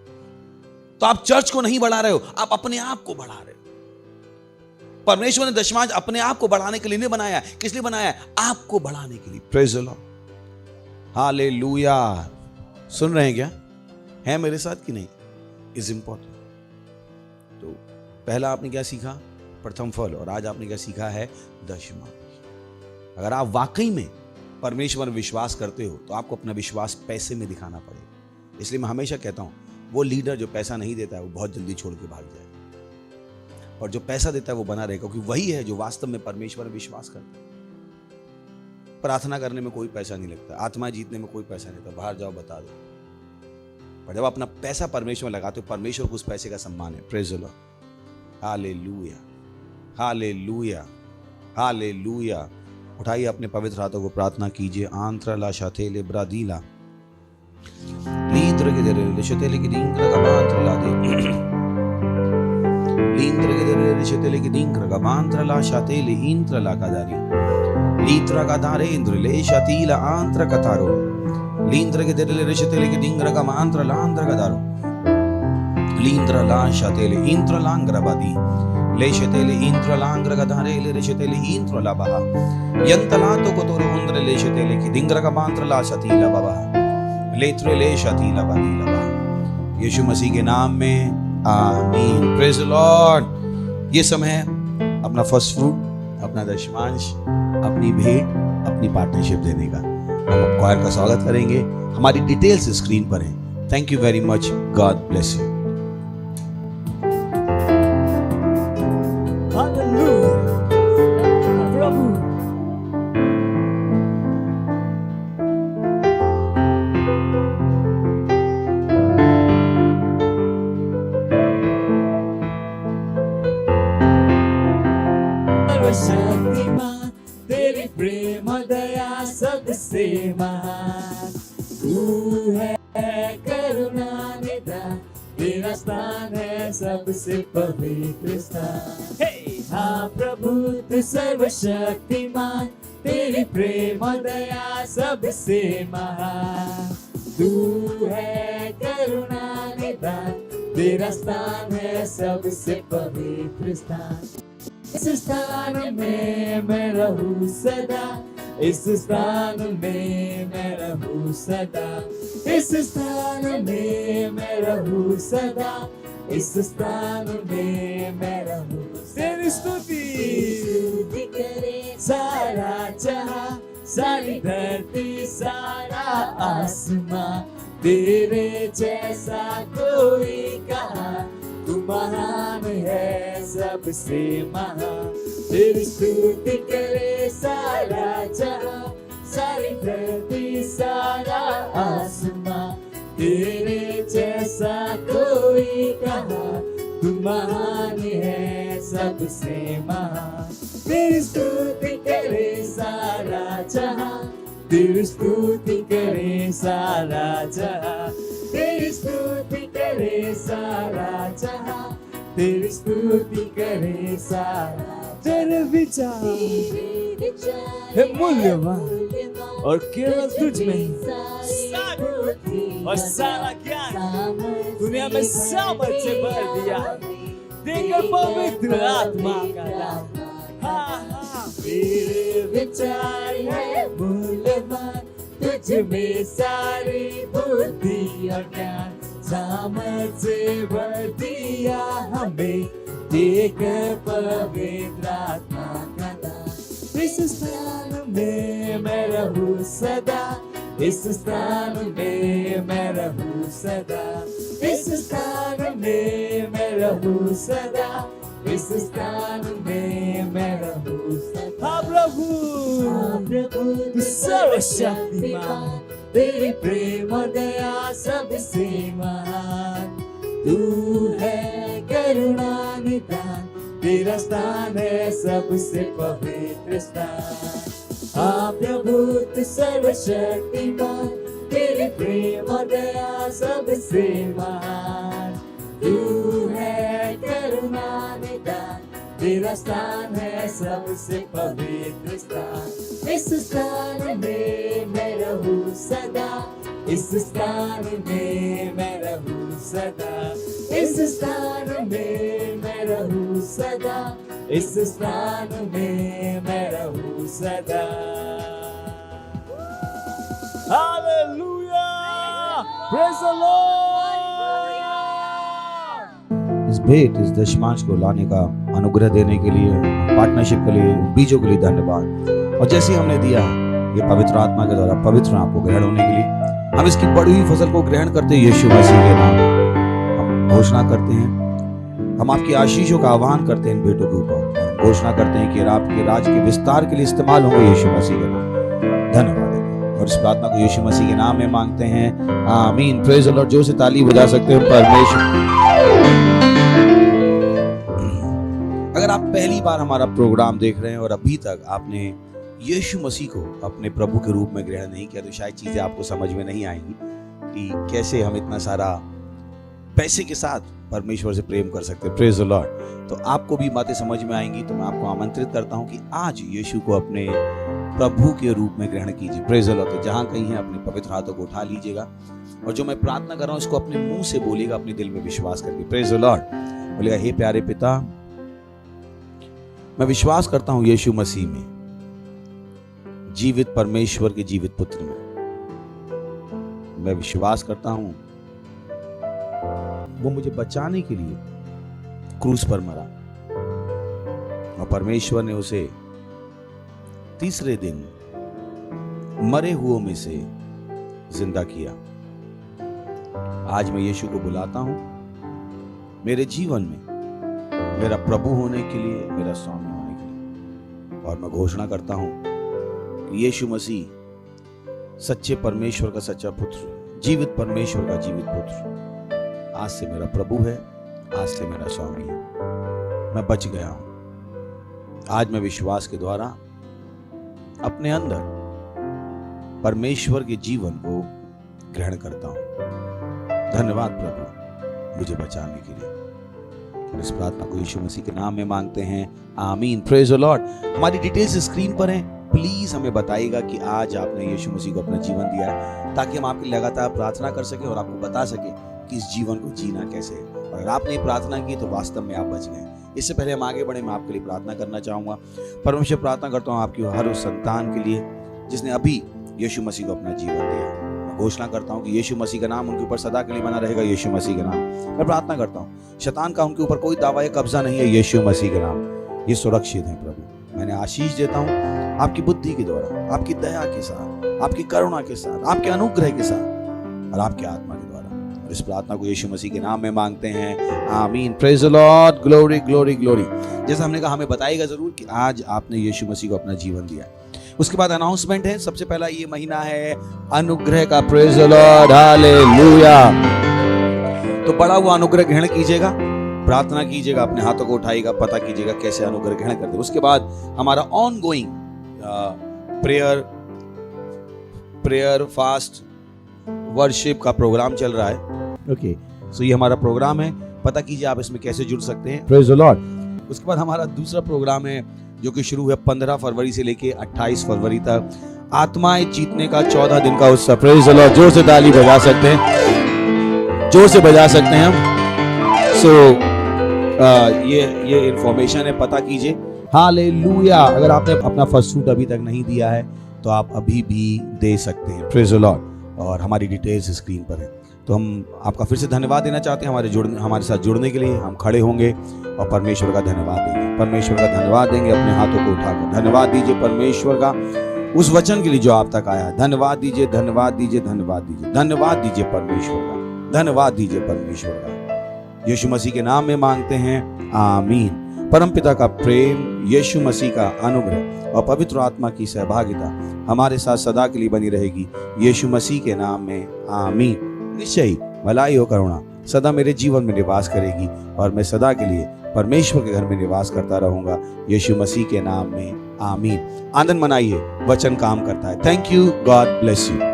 तो आप चर्च को नहीं बढ़ा रहे हो, आप अपने आप को बढ़ा रहे हो। परमेश्वर ने दशमांश अपने आप को बढ़ाने के लिए नहीं बनाया। किस लिए बनाया? आपको बढ़ाने के लिए। Praise the Lord, hallelujah. सुन रहे हैं क्या? है मेरे साथ कि नहीं? Is important. तो पहला आपने क्या सीखा? प्रथम फल। और आज आपने क्या सीखा है? दशमांश। अगर आप वाकई में परमेश्वर में विश्वास करते हो तो आपको अपना विश्वास पैसे में दिखाना पड़ेगा। इसलिए मैं हमेशा कहता हूं, वो लीडर जो पैसा नहीं देता है वो बहुत जल्दी छोड़ के भाग जाए, और जो पैसा देता है वो बना रहेगा, क्योंकि वही है जो वास्तव में परमेश्वर में विश्वास करता है। प्रार्थना करने में कोई पैसा नहीं लगता, आत्मा जीतने में कोई पैसा नहीं लगता, बाहर जाओ बता दो। पर जब अपना पैसा परमेश्वर में लगाते हो, परमेश्वर को उस पैसे का सम्मान है। Praise the Lord, hallelujah, hallelujah, hallelujah. उठाइए अपने पवित्र हाथों को, प्रार्थना कीजिए। आंत्रला शाथेले ब्रादीला लींद्र के दरे शतेले की दींग्र का बांत्रला दे लींद्र के दरे शतेले की दींग्र का बांत्रला शाथेले इंत्रला का दारी लीत्रा का दारे इंद्र ले शातीला आंत्र का तारो लींद्र के दरे शतेले की दींग्र का मांत्रला आंत्र का दारो लींद्र ला शातेले इंत्र लांग्र बादी ले शतेले इंत्र लांग्र का दारे ले रेशतेले इंत्र ला बहा यंतला तो को तोरो उंद्र ले शतेले की दींग्र का मांत्रला शातीला बाबा लेत्रे ले शातीला बादी लबा। यीशु मसीह के नाम में आमीन। Praise the Lord. ये समय अपना फर्स्ट फ्रूट, अपना दशमांश, अपनी भेंट, अपनी पार्टनरशिप देने का। हम क्वायर का स्वागत करेंगे। हमारी डिटेल्स स्क्रीन पर हैं। Thank you very much. God bless you. Shaktimaan तेरी प्रेम दया सबसे महान, तू है करुणा निधान, तेरा स्थान है सबसे पवित्र स्थान। हाँ प्रभु तू सर्वशक्तिमान, तेरी प्रेम दया सबसे महान, तू है करुणा निधान, तेरा स्थान है सबसे पवित्र स्थान। इस स्थान में मैं रहूं सदा, इस स्थान में मैं रहूं सदा, इस स्थान में मैं रहूं सदा, इस स्थान में मैं रहूं। तेरी स्तुति करे सारा जहां, सारी धरती सारा आसमां, तेरे जैसा कोई कहाँ, तू महान है सबसे महान। तेरी स्तुति करे सारा जहां, सारी धरती सारा आसमां, तेरे जैसा कोई कहाँ, तू महान है सबसे महान। तेरी स्तुति करे सारा जहां, तेरी स्तुति करे सारा जहां, तेरी स्तुति करे सारा जहां, तेरी स्तुति करे सारा। तेरे विचार है मूल्यवान और केवल तुझ में और सारा ज्ञान दुनिया में सामर्थ्य भर दिया, देकर पवित्र आत्मा का दान। हाँ तेरे विचार है मूल्यवान, तुझ में सारी बुद्धि और ज्ञान, सामर्थ्य भर दिया हमें, देकर पवित्र आत्मा का दान। इस स्थान में मैं रहूं सदा, इस स्थान में मैं रहूं सदा, इस स्थान में मैं रहूं सदा, इस स्थान में मैं रहूं सदा। हाँ प्रभु तू सर्वशक्तिमान, तेरी प्रेम दया सबसे महान, तू है करुणा निधान, तेरा स्थान है सबसे पवित्र स्थान। हाँ प्रभु तू सर्वशक्तिमान, तेरी प्रेम दया सबसे महान, तू है करुणा निधान, तेरा स्थान है सबसे पवित्र स्थान। इस स्थान में मैं रहूं सदा, इस स्थान में मैं रहूं सदा, इस स्थान में मैं रहूं सदा, इस स्थान में मैं रहूं सदा। Hallelujah, praise the Lord. इस भेंट, इस दशमांश को लाने का अनुग्रह देने के लिए, पार्टनरशिप के लिए, बीजों के लिए धन्यवाद। और जैसे ही हमने दिया ये पवित्र आत्मा के द्वारा पवित्र आपको ग्रहण होने के लिए, हम इसकी बड़ी हुई फसल को ग्रहण करते हैं यीशु मसीह के नाम। हम घोषणा करते हैं, हम आपकी आशीषों का आह्वान करते हैं इन बेटों के ऊपर, और घोषणा करते हैं कि आपके राज के विस्तार के लिए इस्तेमाल होंगे यीशु मसीह के नाम। धन्यवाद। और इस प्रार्थना को यीशु मसीह के नाम में मांगते हैं, आमीन। Praise the Lord. जोर से ताली बजा सकते हैं परमेश्वर। अगर आप पहली बार हमारा प्रोग्राम देख रहे हैं और अभी तक आपने यीशु मसीह को अपने प्रभु के रूप में ग्रहण नहीं किया, तो शायद चीजें आपको समझ में नहीं आएंगी कि कैसे हम इतना सारा पैसे के साथ परमेश्वर से प्रेम कर सकते हैं। Praise the Lord. तो आपको भी बातें समझ में आएंगी, तो मैं आपको आमंत्रित करता हूं कि आज यीशु को अपने प्रभु के रूप में ग्रहण कीजिए। Praise the Lord. तो जहां कहीं है अपने पवित्र हाथों को उठा लीजिएगा, और जो मैं प्रार्थना कर रहा हूं इसको अपने मुंह से बोलिएगा, अपने दिल में विश्वास करके। Praise the Lord. बोलिएगा, हे प्यारे पिता, मैं विश्वास करता हूं यीशु मसीह में, जीवित परमेश्वर के जीवित पुत्र में। मैं विश्वास करता हूं वो मुझे बचाने के लिए क्रूस पर मरा, और परमेश्वर ने उसे तीसरे दिन मरे हुओं में से जिंदा किया। आज मैं यीशु को बुलाता हूं मेरे जीवन में मेरा प्रभु होने के लिए, मेरा स्वामी होने के लिए। और मैं घोषणा करता हूं कि यीशु मसीह सच्चे परमेश्वर का सच्चा पुत्र, जीवित परमेश्वर का जीवित पुत्र, आज से मेरा प्रभु है, आज से मेरा स्वामी है। मैं बच गया हूं। आज मैं विश्वास के द्वारा अपने अंदर परमेश्वर के जीवन को ग्रहण करता हूं। धन्यवाद प्रभु मुझे बचाने के लिए। और इस प्रार्थना को यीशु मसीह के नाम में मांगते हैं, आमीन। Praise the Lord. हमारी डिटेल्स स्क्रीन पर हैं। प्लीज हमें बताइएगा कि आज आपने यीशु मसीह को अपना जीवन दिया है, ताकि हम आपके लिए लगातार प्रार्थना कर सके और आपको बता सके कि इस जीवन को जीना कैसे है। और अगर आपने प्रार्थना की तो वास्तव में आप बच गए। इससे पहले हम आगे बढ़े, मैं आपके लिए प्रार्थना करना चाहूंगा। परमेश्वर, प्रार्थना करता हूं आपकी हर उस संतान के लिए जिसने अभी यीशु मसीह को अपना जीवन दिया। मैं घोषणा करता हूं कि यीशु मसीह का नाम उनके ऊपर सदा के लिए बना रहेगा। यीशु मसीह का नाम मैं प्रार्थना करता हूं, शैतान का उनके ऊपर कोई दावा या कब्जा नहीं है। यीशु मसीह के नाम ये सुरक्षित है प्रभु। मैंने आशीष देता हूं आपकी बुद्धि के द्वारा, आपकी दया के साथ, आपकी करुणा के साथ, आपके अनुग्रह के साथ और आपके आत्मा के द्वारा। और इस प्रार्थना को यीशु मसीह के नाम में मांगते हैं, आमीन। Praise the Lord. Glory glory glory. जैसा हमने कहा, हमें बताइएगा जरूर कि आज आपने यीशु मसीह को अपना जीवन दिया। उसके बाद अनाउंसमेंट है। सबसे पहला ये महीना है अनुग्रह का। Praise the Lord. हालेलुया। तो बड़ा हुआ अनुग्रह ग्रहण कीजिएगा, प्रार्थना कीजिएगा, अपने हाथों को उठाइएगा, पता कीजिएगा कैसे अनुग्रह ग्रहण करते। उसके बाद हमारा on going prayer fast worship का प्रोग्राम चल रहा है। ओके, सो ये हमारा प्रोग्राम है। पता कीजिए आप इसमें कैसे जुड़ सकते हैं। Praise the Lord. उसके बाद हमारा दूसरा प्रोग्राम है जो कि शुरू है 15 फरवरी से लेके 28 फरवरी तक, आत्माएं जीतने का 14 दिन का उत्सव। Praise the Lord. जोर से ताली बजा सकते हैं, जोर से बजा सकते हैं हम। ये इंफॉर्मेशन है, पता कीजिए। हालेलुया। अगर आपने अपना फर्स्ट फ्रूट अभी तक नहीं दिया है तो आप अभी भी दे सकते हैं। Praise the Lord. और हमारी डिटेल्स स्क्रीन पर है। तो हम आपका फिर से धन्यवाद देना चाहते हैं हमारे साथ जुड़ने के लिए। हम खड़े होंगे और परमेश्वर का धन्यवाद देंगे। परमेश्वर का धन्यवाद देंगे अपने हाथों को उठाकर। धन्यवाद दीजिए परमेश्वर का उस वचन के लिए जो आप तक आया। धन्यवाद दीजिए, धन्यवाद दीजिए, धन्यवाद दीजिए, धन्यवाद दीजिए परमेश्वर का, धन्यवाद दीजिए परमेश्वर का। यीशु मसीह के नाम में मांगते हैं, आमीन। परमपिता का प्रेम, यीशु मसीह का अनुग्रह और पवित्र आत्मा की सहभागिता हमारे साथ सदा के लिए बनी रहेगी। यीशु मसीह के नाम में, आमीन। निश्चय ही भलाई और करुणा सदा मेरे जीवन में निवास करेगी और मैं सदा के लिए परमेश्वर के घर में निवास करता रहूंगा। यीशु मसीह के नाम में, आमीन। आनंद मनाइए, वचन काम करता है। Thank you. God bless you.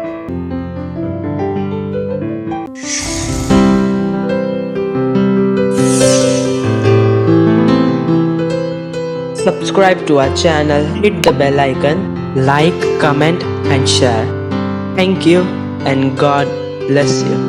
Subscribe to our channel, hit the bell icon, like, comment and share. Thank you and God bless you.